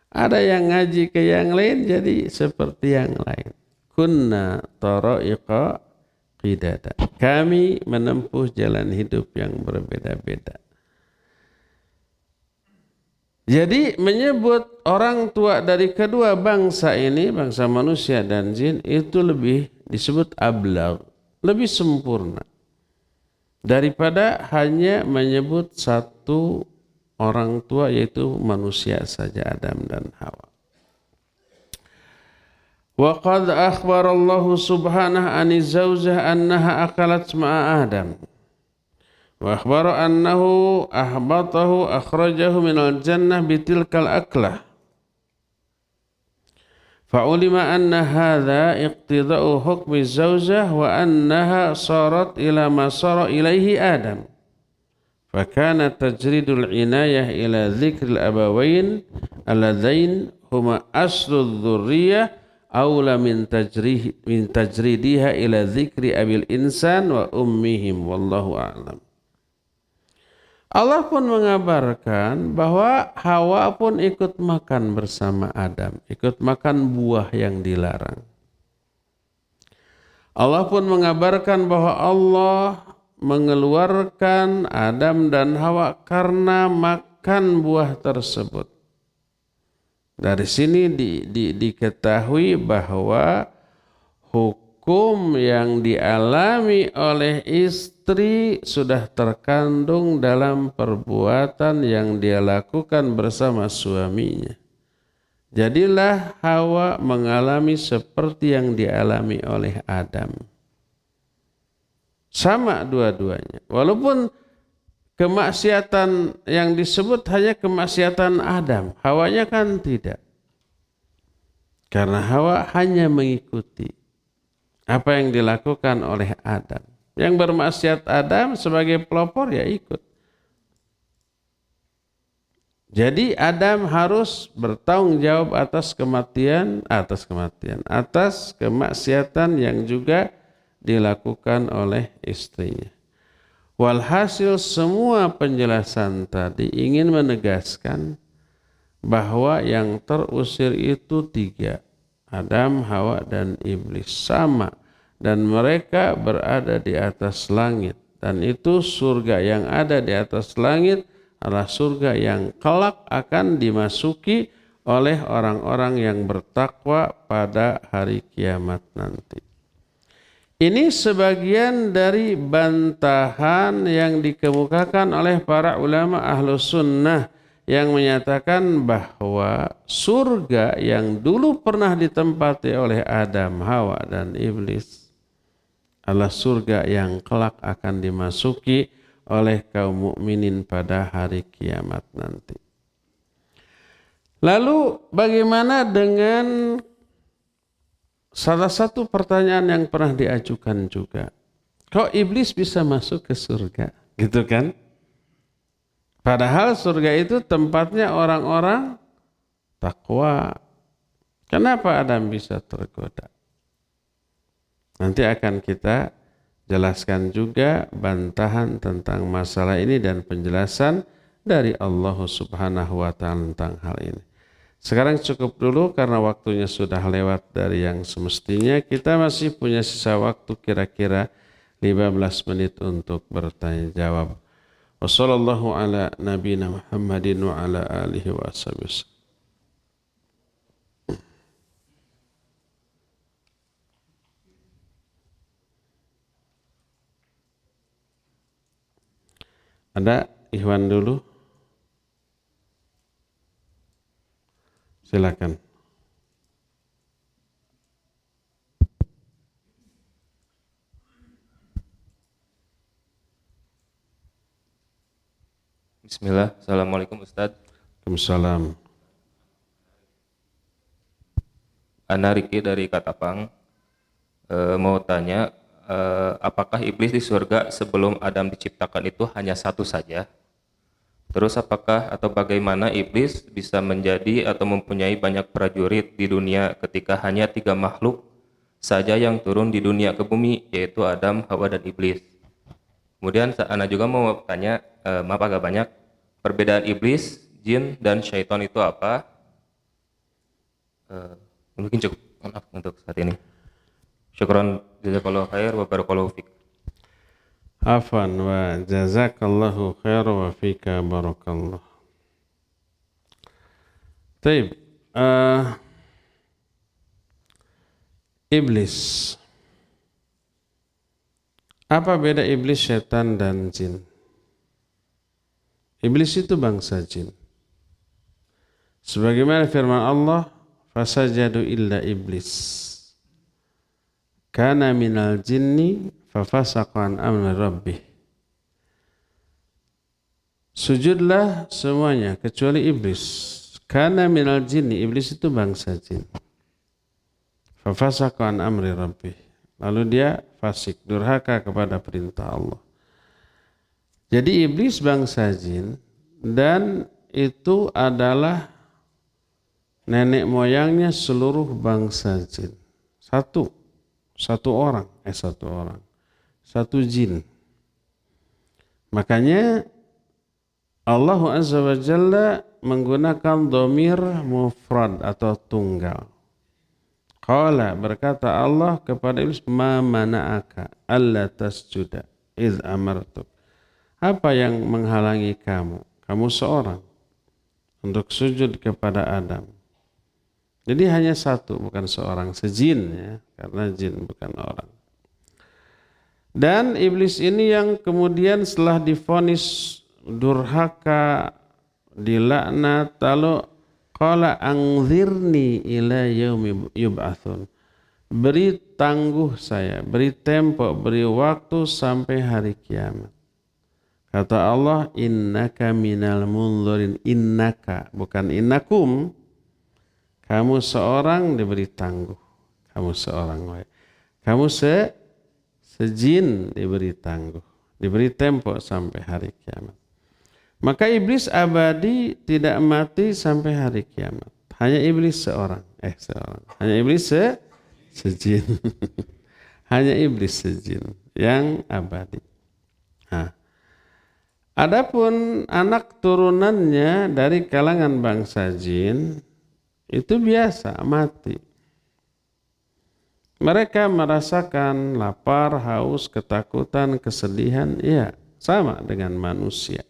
Ada yang ngaji ke yang lain jadi seperti yang lain. Kunna tara'iqa qidada. Kami menempuh jalan hidup yang berbeda-beda. Jadi menyebut orang tua dari kedua bangsa ini, bangsa manusia dan jin, itu lebih disebut ablagh, lebih sempurna daripada hanya menyebut satu orang tua yaitu manusia saja, Adam dan Hawa. Wa qad akhbara Allah subhanahu an zaujah annaha akalat ma'a Adam. Wa akhbara annahu ahbatahu akhrajahu minal jannah bitilkal aklah. Fa'ulima anna hadha iqtida'u hukmi zaujah wa annaha sarat ila ma sara ilaihi Adam. Fakana tajridul inayah ila dzikril abawain alladzain huma aslul dzurriyyah aula min tajridiha ila dzikri abil insan wa ummihim wallahu a'lam. Allah pun mengabarkan bahwa Hawa pun ikut makan bersama Adam, ikut makan buah yang dilarang. Allah pun mengabarkan bahwa Allah mengeluarkan Adam dan Hawa karena makan buah tersebut. Dari sini diketahui bahwa hukum yang dialami oleh istri sudah terkandung dalam perbuatan yang dia lakukan bersama suaminya. Jadilah Hawa mengalami seperti yang dialami oleh Adam. Sama dua-duanya. Walaupun kemaksiatan yang disebut hanya kemaksiatan Adam, Hawanya kan tidak. Karena Hawa hanya mengikuti apa yang dilakukan oleh Adam. Yang bermaksiat Adam sebagai pelopor ya ikut. Jadi Adam harus bertanggung jawab atas kemaksiatan yang juga dilakukan oleh istrinya. Walhasil semua penjelasan tadi ingin menegaskan bahwa yang terusir itu 3. Adam, Hawa, dan Iblis sama. Dan mereka berada di atas langit. Dan itu surga yang ada di atas langit adalah surga yang kelak akan dimasuki oleh orang-orang yang bertakwa pada hari kiamat nanti. Ini sebagian dari bantahan yang dikemukakan oleh para ulama Ahlus Sunnah yang menyatakan bahwa surga yang dulu pernah ditempati oleh Adam, Hawa, dan Iblis adalah surga yang kelak akan dimasuki oleh kaum mukminin pada hari kiamat nanti. Lalu bagaimana dengan salah satu pertanyaan yang pernah diajukan juga? Kok iblis bisa masuk ke surga? Gitu kan? Padahal surga itu tempatnya orang-orang takwa. Kenapa Adam bisa tergoda? Nanti akan kita jelaskan juga bantahan tentang masalah ini dan penjelasan dari Allah Subhanahu wa Ta'ala tentang hal ini. Sekarang cukup dulu karena waktunya sudah lewat dari yang semestinya. Kita masih punya sisa waktu kira-kira 15 menit untuk bertanya jawab. Wassallallahu ala nabiyina Muhammadin wa ala alihi wa ashabihi. Ada Ikhwan dulu? Silakan. Bismillah, Assalamualaikum Ustadz. Waalaikumsalam. Ana Riki dari Katapang. Mau tanya, apakah iblis di surga sebelum Adam diciptakan itu hanya satu saja? Terus apakah atau bagaimana iblis bisa menjadi atau mempunyai banyak prajurit di dunia ketika hanya 3 makhluk saja yang turun di dunia ke bumi, yaitu Adam, Hawa, dan iblis? Kemudian Ana juga mau tanya, maaf agak banyak, perbedaan iblis, jin, dan syaitan itu apa? Mungkin cukup maaf untuk saat ini. Syukran, jazakallahu khair wa barakallahu fiik. Afwan wa jazakallahu khair wa fika barakallah. Taib, iblis. Apa beda iblis, setan, dan jin? Iblis itu bangsa jin. Sebagaimana firman Allah, fasajadu illa iblis kana minal jinni fafasaqa an amri rabbih. Sujudlah semuanya kecuali iblis. Kana minal jinni, iblis itu bangsa jin. Fafasaqa an amri rabbih. Lalu dia fasik, durhaka kepada perintah Allah. Jadi iblis bangsa jin dan itu adalah nenek moyangnya seluruh bangsa jin. Satu orang, satu jin. Makanya Allah Azza wa Jalla menggunakan dhamir mufrad atau tunggal. Qala, berkata Allah kepada iblis, ma mana'aka alla tasjuda iz amartuk. Apa yang menghalangi kamu? Kamu seorang untuk sujud kepada Adam. Jadi hanya satu, bukan seorang, sejin ya, karena jin bukan orang. Dan iblis ini yang kemudian setelah divonis durhaka, dilaknat, lalu qala anzirni ila yaumi yub'atsun. Beri tangguh saya, beri tempo, beri waktu sampai hari kiamat. Kata Allah, innaka minal munzirin. Innaka, bukan innakum. Kamu seorang diberi tangguh. Kamu seorang. Kamu sejin diberi tangguh. Diberi tempo sampai hari kiamat. Maka iblis abadi tidak mati sampai hari kiamat. Hanya iblis seorang. Hanya iblis sejin. Hanya iblis sejin yang abadi. Nah, adapun anak turunannya dari kalangan bangsa jin itu biasa mati. Mereka merasakan lapar, haus, ketakutan, kesedihan, ya sama dengan manusia.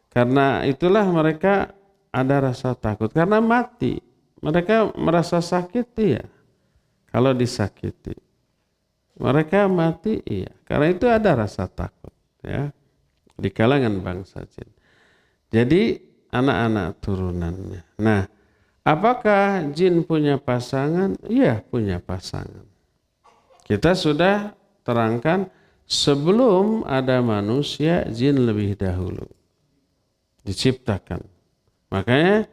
Karena itulah mereka ada rasa takut karena mati. Mereka merasa sakit, iya. Kalau disakiti, mereka mati, iya. Karena itu ada rasa takut, ya, di kalangan bangsa jin. Jadi anak-anak turunannya. Nah, apakah jin punya pasangan? Iya, punya pasangan. Kita sudah terangkan sebelum ada manusia, jin lebih dahulu diciptakan. Makanya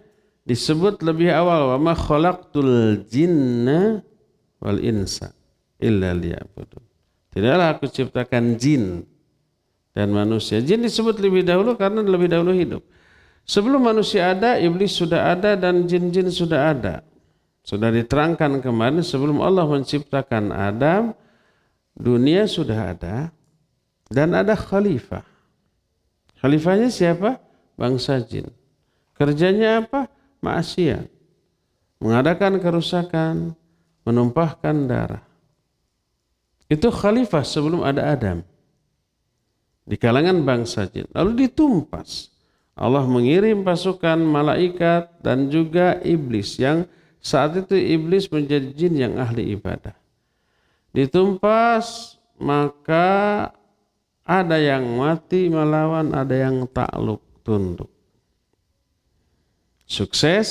disebut lebih awal, wa ma khalaqtul jinna wal insa illa liya'budun. Tidaklah aku ciptakan jin dan manusia. Jin disebut lebih dahulu karena lebih dahulu hidup. Sebelum manusia ada, iblis sudah ada dan jin-jin sudah ada. Sudah diterangkan kemarin sebelum Allah menciptakan Adam, dunia sudah ada dan ada khalifah. Khalifahnya siapa? Bangsa jin. Kerjanya apa? Maksiat. Mengadakan kerusakan, menumpahkan darah. Itu khalifah sebelum ada Adam. Di kalangan bangsa jin. Lalu ditumpas. Allah mengirim pasukan malaikat dan juga iblis yang saat itu iblis menjadi jin yang ahli ibadah. Ditumpas, maka ada yang mati melawan, ada yang takluk, tunduk. Sukses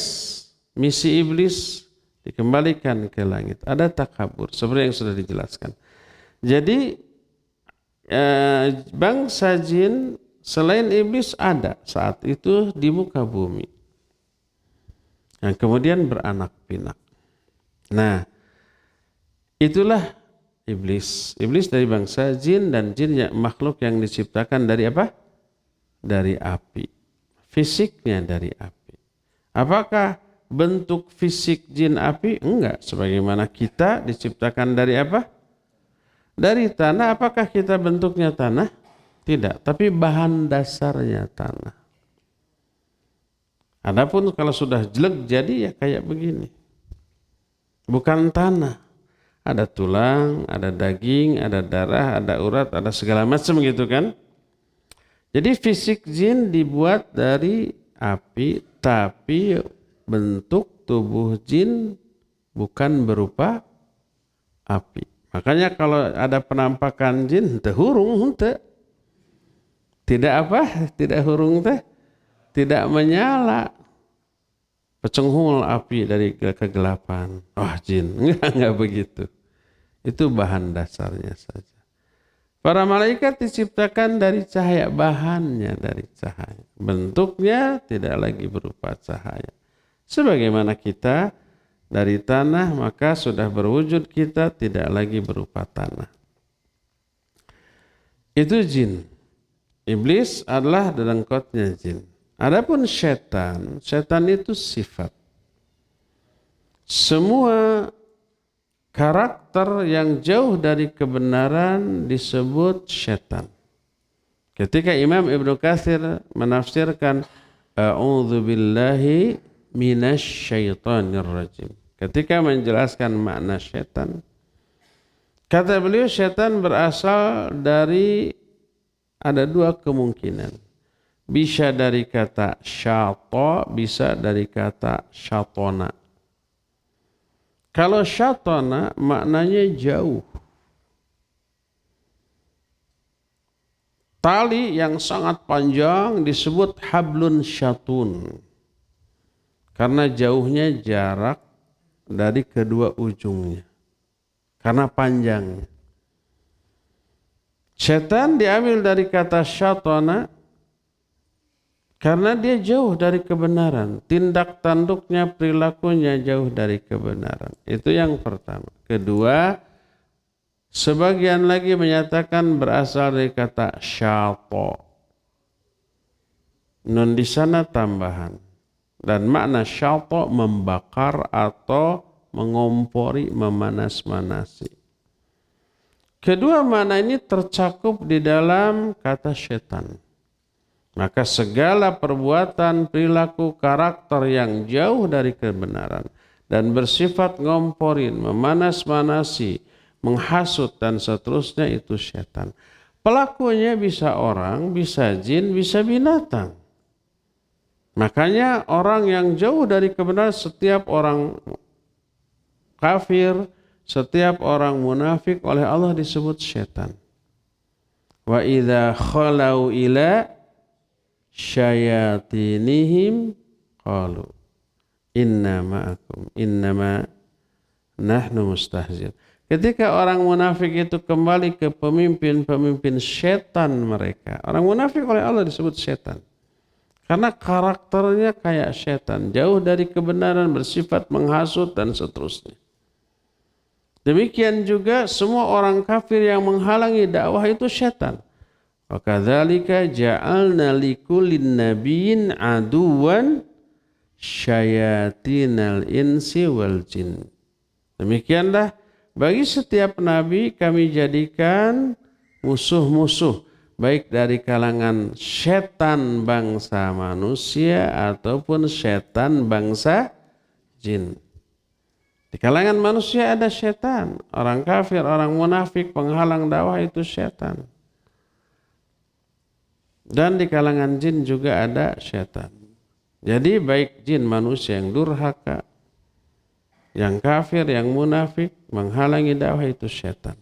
misi iblis dikembalikan ke langit. Ada takabur seperti yang sudah dijelaskan. Jadi bangsa jin selain iblis ada saat itu di muka bumi. Yang kemudian beranak pinak. Nah, itulah iblis. Iblis dari bangsa jin dan jin yang makhluk yang diciptakan dari apa? Dari api. Fisiknya dari api. Apakah bentuk fisik jin api? Enggak. Sebagaimana kita diciptakan dari apa? Dari tanah. Apakah kita bentuknya tanah? Tidak. Tapi bahan dasarnya tanah. Adapun kalau sudah jelek jadi ya kayak begini. Bukan tanah. Ada tulang, ada daging, ada darah, ada urat, ada segala macam gitu kan. Jadi fisik jin dibuat dari api, tapi bentuk tubuh jin bukan berupa api. Makanya kalau ada penampakan jin, teu hurung teu. Tidak apa? Tidak hurung teh. Tidak menyala. Pecenghul api dari kegelapan. Wah, jin. Enggak begitu. Itu bahan dasarnya saja. Para malaikat diciptakan dari cahaya, bahannya dari cahaya. Bentuknya tidak lagi berupa cahaya. Sebagaimana kita dari tanah, maka sudah berwujud kita tidak lagi berupa tanah. Itu jin. Iblis adalah dedengkotnya jin. Adapun setan, setan itu sifat. Semua karakter yang jauh dari kebenaran disebut setan. Ketika Imam Ibnu Katsir menafsirkan a'udzu billahi minasyaitonir rajim. Ketika menjelaskan makna syaitan, kata beliau syaitan berasal dari ada dua kemungkinan. Bisa dari kata syata, bisa dari kata syatona. Kalau syatona maknanya jauh. Tali yang sangat panjang disebut hablun syatun. Karena jauhnya jarak dari kedua ujungnya. Karena panjangnya. Setan diambil dari kata syatana karena dia jauh dari kebenaran. Tindak tanduknya, perilakunya jauh dari kebenaran. Itu yang pertama. Kedua, sebagian lagi menyatakan berasal dari kata syata. Nun di sana tambahan. Dan makna syata membakar atau mengompori, memanas-manasi. Kedua makna ini tercakup di dalam kata syaitan. Maka segala perbuatan, perilaku, karakter yang jauh dari kebenaran dan bersifat ngomporin, memanas-manasi, menghasut dan seterusnya itu syaitan. Pelakunya bisa orang, bisa jin, bisa binatang. Makanya orang yang jauh dari kebenaran, setiap orang kafir, setiap orang munafik oleh Allah disebut syaitan. Wa idza khalau ila syayatinihim qalu inna ma'akum innama nahnu mustahzir. Ketika orang munafik itu kembali ke pemimpin-pemimpin syaitan mereka. Orang munafik oleh Allah disebut syaitan. Karena karakternya kayak syaitan. Jauh dari kebenaran, bersifat menghasut dan seterusnya. Demikian juga semua orang kafir yang menghalangi dakwah itu syaitan. Wa kadzalika ja'alna likullin nabiyyin aduwan syayatinal insi wal jin. Demikianlah bagi setiap nabi kami jadikan musuh-musuh baik dari kalangan syaitan bangsa manusia ataupun syaitan bangsa jin. Di kalangan manusia ada syaitan, orang kafir, orang munafik, penghalang dakwah itu syaitan. Dan di kalangan jin juga ada syaitan. Jadi baik jin manusia yang durhaka, yang kafir, yang munafik, menghalangi dakwah itu syaitan.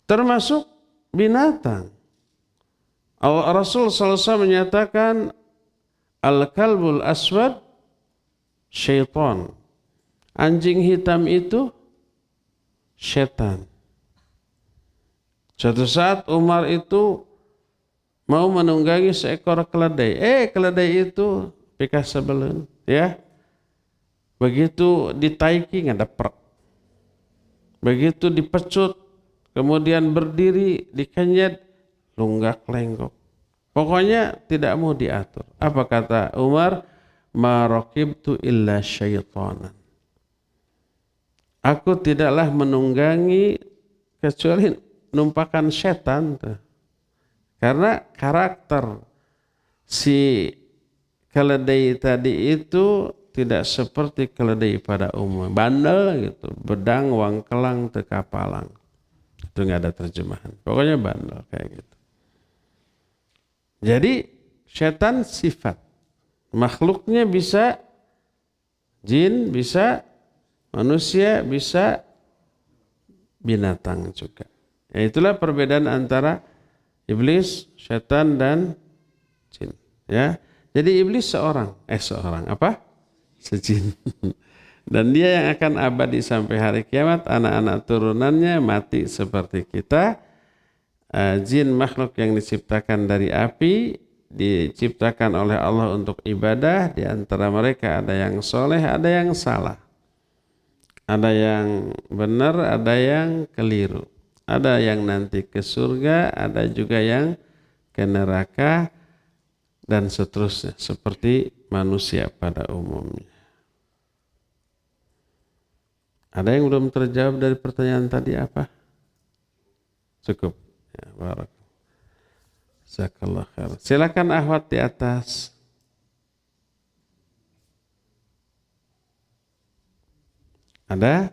Termasuk binatang. Rasul SAW menyatakan al-kalbul aswad syaitan. Anjing hitam itu syaitan. Suatu saat Umar itu mau menunggangi seekor keledai. Keledai itu pika sebelum, ya. Begitu ditaiki ngadeprak. Begitu dipecut, kemudian berdiri, dikenyet, lunggak lenggok. Pokoknya tidak mau diatur. Apa kata Umar? Ma raqibtu illa syaitanan. Aku tidaklah menunggangi kecuali numpakan setan. Karena karakter si keledai tadi itu tidak seperti keledai pada umumnya. Bandel gitu, bedang, wangkelang, tekapalang. Itu nggak ada terjemahan. Pokoknya bandel kayak gitu. Jadi setan sifat. Makhluknya bisa jin, bisa manusia, bisa binatang juga. Ya, itulah perbedaan antara iblis, setan dan jin. Ya, jadi iblis seorang apa? Sejin. Dan dia yang akan abadi sampai hari kiamat. Anak-anak turunannya mati seperti kita. Jin makhluk yang diciptakan dari api, diciptakan oleh Allah untuk ibadah. Di antara mereka ada yang soleh, ada yang salah. Ada yang benar, ada yang keliru. Ada yang nanti ke surga, ada juga yang ke neraka, dan seterusnya. Seperti manusia pada umumnya. Ada yang belum terjawab dari pertanyaan tadi apa? Cukup. Ya, barak. Jazakallah khair. Silakan Ahwat di atas. Ada?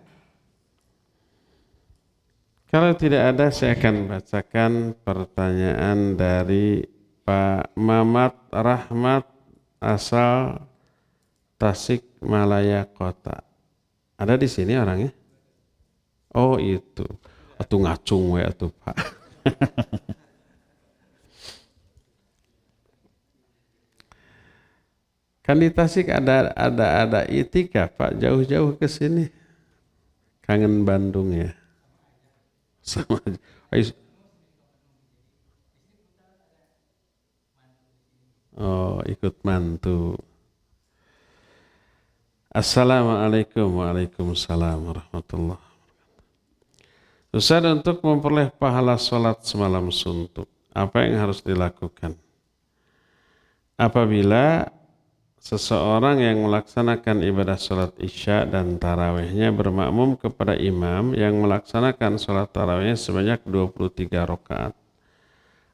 Kalau tidak ada, saya akan bacakan pertanyaan dari Pak Mamat Rahmat asal Tasikmalaya Kota. Ada di sini orangnya? Oh itu. Atuh ngacung we atuh Pak. Kan di Tasik ada itikaf Pak, jauh-jauh ke sini. Kangen Bandung ya. Sama aja. Oh, ikut mantu. Assalamualaikum waalaikumsalam warahmatullahi wabarakatuh. Ustaz, untuk memperoleh pahala sholat semalam suntuk, apa yang harus dilakukan? Apabila seseorang yang melaksanakan ibadah sholat isya dan tarawihnya bermakmum kepada imam yang melaksanakan sholat tarawihnya sebanyak 23 rakaat.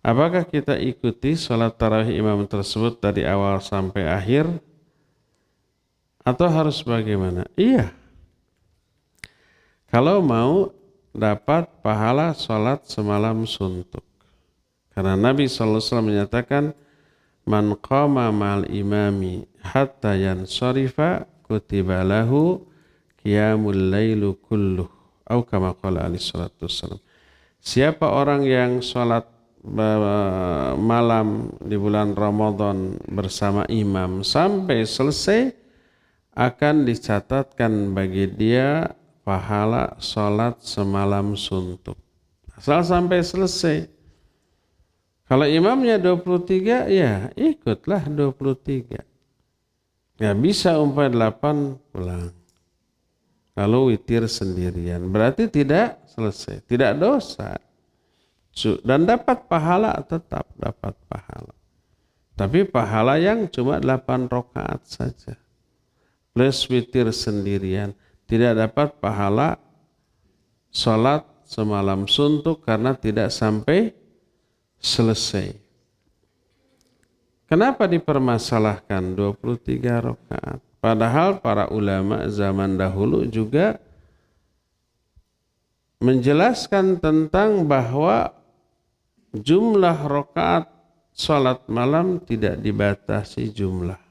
Apakah kita ikuti sholat tarawih imam tersebut dari awal sampai akhir? Atau harus bagaimana? Iya. Kalau mau dapat pahala sholat semalam suntuk. Karena Nabi SAW menyatakan, Man qama ma'al imami hatta yansarifa kutiba lahu qiyamul lailu kulluh. Atau kama qala alaihi salatu wassalam. Siapa orang yang sholat malam di bulan Ramadan bersama imam sampai selesai, akan dicatatkan bagi dia pahala sholat semalam suntuk. Asal sampai selesai. Kalau imamnya 23, ya ikutlah 23. Ya bisa umpah 8 pulang. Lalu witir sendirian. Berarti tidak selesai, tidak dosa. Dan dapat pahala, tetap dapat pahala. Tapi pahala yang cuma 8 rakaat saja. Plus witir sendirian. Tidak dapat pahala sholat semalam suntuk karena tidak sampai selesai. Kenapa dipermasalahkan 23 rakaat? Padahal para ulama zaman dahulu juga menjelaskan tentang bahwa jumlah rakaat salat malam tidak dibatasi jumlah.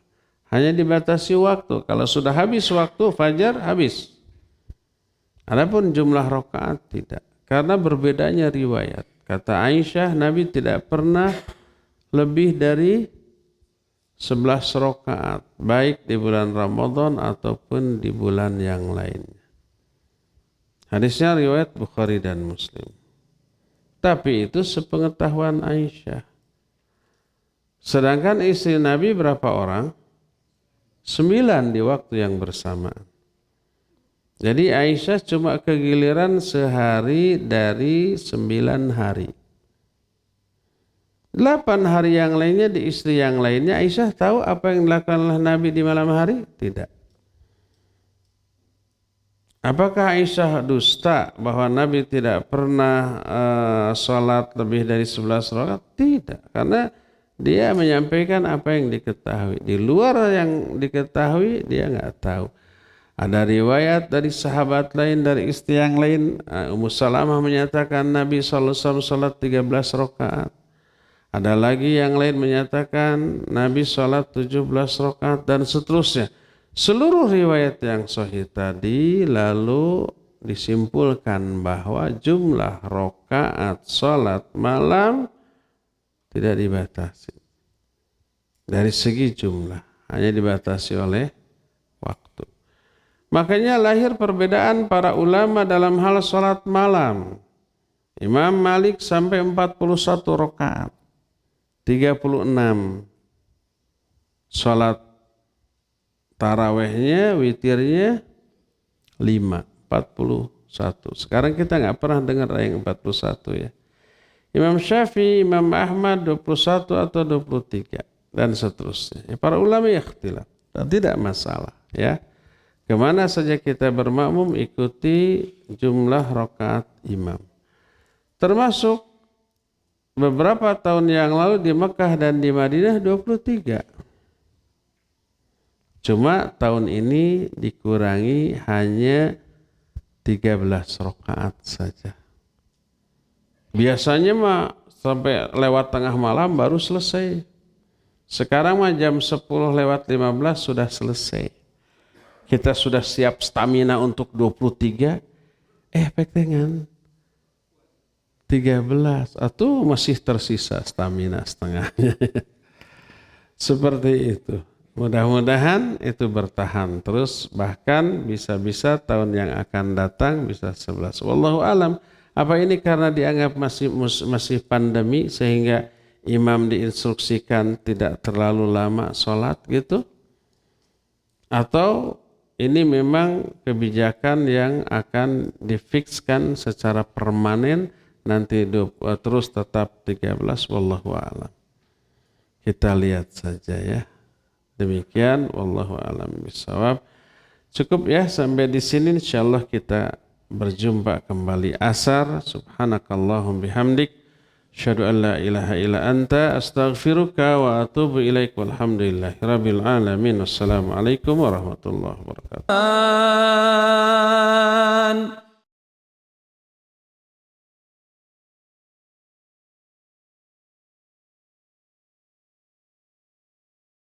Hanya dibatasi waktu. Kalau sudah habis waktu fajar habis. Adapun jumlah rakaat tidak. Karena berbedanya riwayat. Kata Aisyah, Nabi tidak pernah lebih dari 11 rakaat, baik di bulan Ramadan ataupun di bulan yang lainnya. Hadisnya riwayat Bukhari dan Muslim. Tapi itu sepengetahuan Aisyah. Sedangkan istri Nabi berapa orang? 9 di waktu yang bersamaan. Jadi Aisyah cuma kegiliran sehari dari 9 hari. 8 hari yang lainnya di istri yang lainnya, Aisyah tahu apa yang dilakukan oleh Nabi di malam hari? Tidak. Apakah Aisyah dusta bahwa Nabi tidak pernah sholat lebih dari 11 rakaat? Tidak. Karena dia menyampaikan apa yang diketahui. Di luar yang diketahui dia nggak tahu. Ada riwayat dari sahabat lain, dari istri yang lain. Ummu Salamah menyatakan Nabi SAW sholat 13 rakaat. Ada lagi yang lain menyatakan Nabi sholat 17 rakaat dan seterusnya. Seluruh riwayat yang sahih tadi lalu disimpulkan bahwa jumlah rakaat sholat malam tidak dibatasi. Dari segi jumlah, hanya dibatasi oleh waktu. Makanya lahir perbedaan para ulama dalam hal sholat malam. Imam Malik sampai 41 rakaat, 36. Sholat tarawehnya, witirnya 5, 41. Sekarang kita nggak pernah dengar yang 41 ya. Imam Syafi'i, Imam Ahmad 21 atau 23 dan seterusnya. Ya, para ulama ikhtilaf dan tidak masalah ya. Kemana saja kita bermakmum ikuti jumlah rakaat imam. Termasuk beberapa tahun yang lalu di Mekah dan di Madinah 23. Cuma tahun ini dikurangi hanya 13 rakaat saja. Biasanya mah sampai lewat tengah malam baru selesai. Sekarang mah jam 10 lewat 15 sudah selesai. Kita sudah siap stamina untuk 23. Pekengan 13 atau masih tersisa stamina setengahnya. Seperti itu. Mudah-mudahan itu bertahan terus, bahkan bisa-bisa tahun yang akan datang bisa 11. Wallahu alam. Apa ini karena dianggap masih pandemi sehingga imam diinstruksikan tidak terlalu lama sholat gitu? Atau ini memang kebijakan yang akan difikskan secara permanen nanti terus tetap 13, wallahu a'lam. Kita lihat saja ya. Demikian, wallahu a'lam bishawab. Cukup ya sampai di sini, insyaallah kita berjumpa kembali asar. Subhanakallahum bihamdik, asyhadu an la ilaha illa anta, astaghfiruka wa atubu ilaik. Walhamdulillahi rabbil alamin. Wassalamualaikum warahmatullahi wabarakatuh.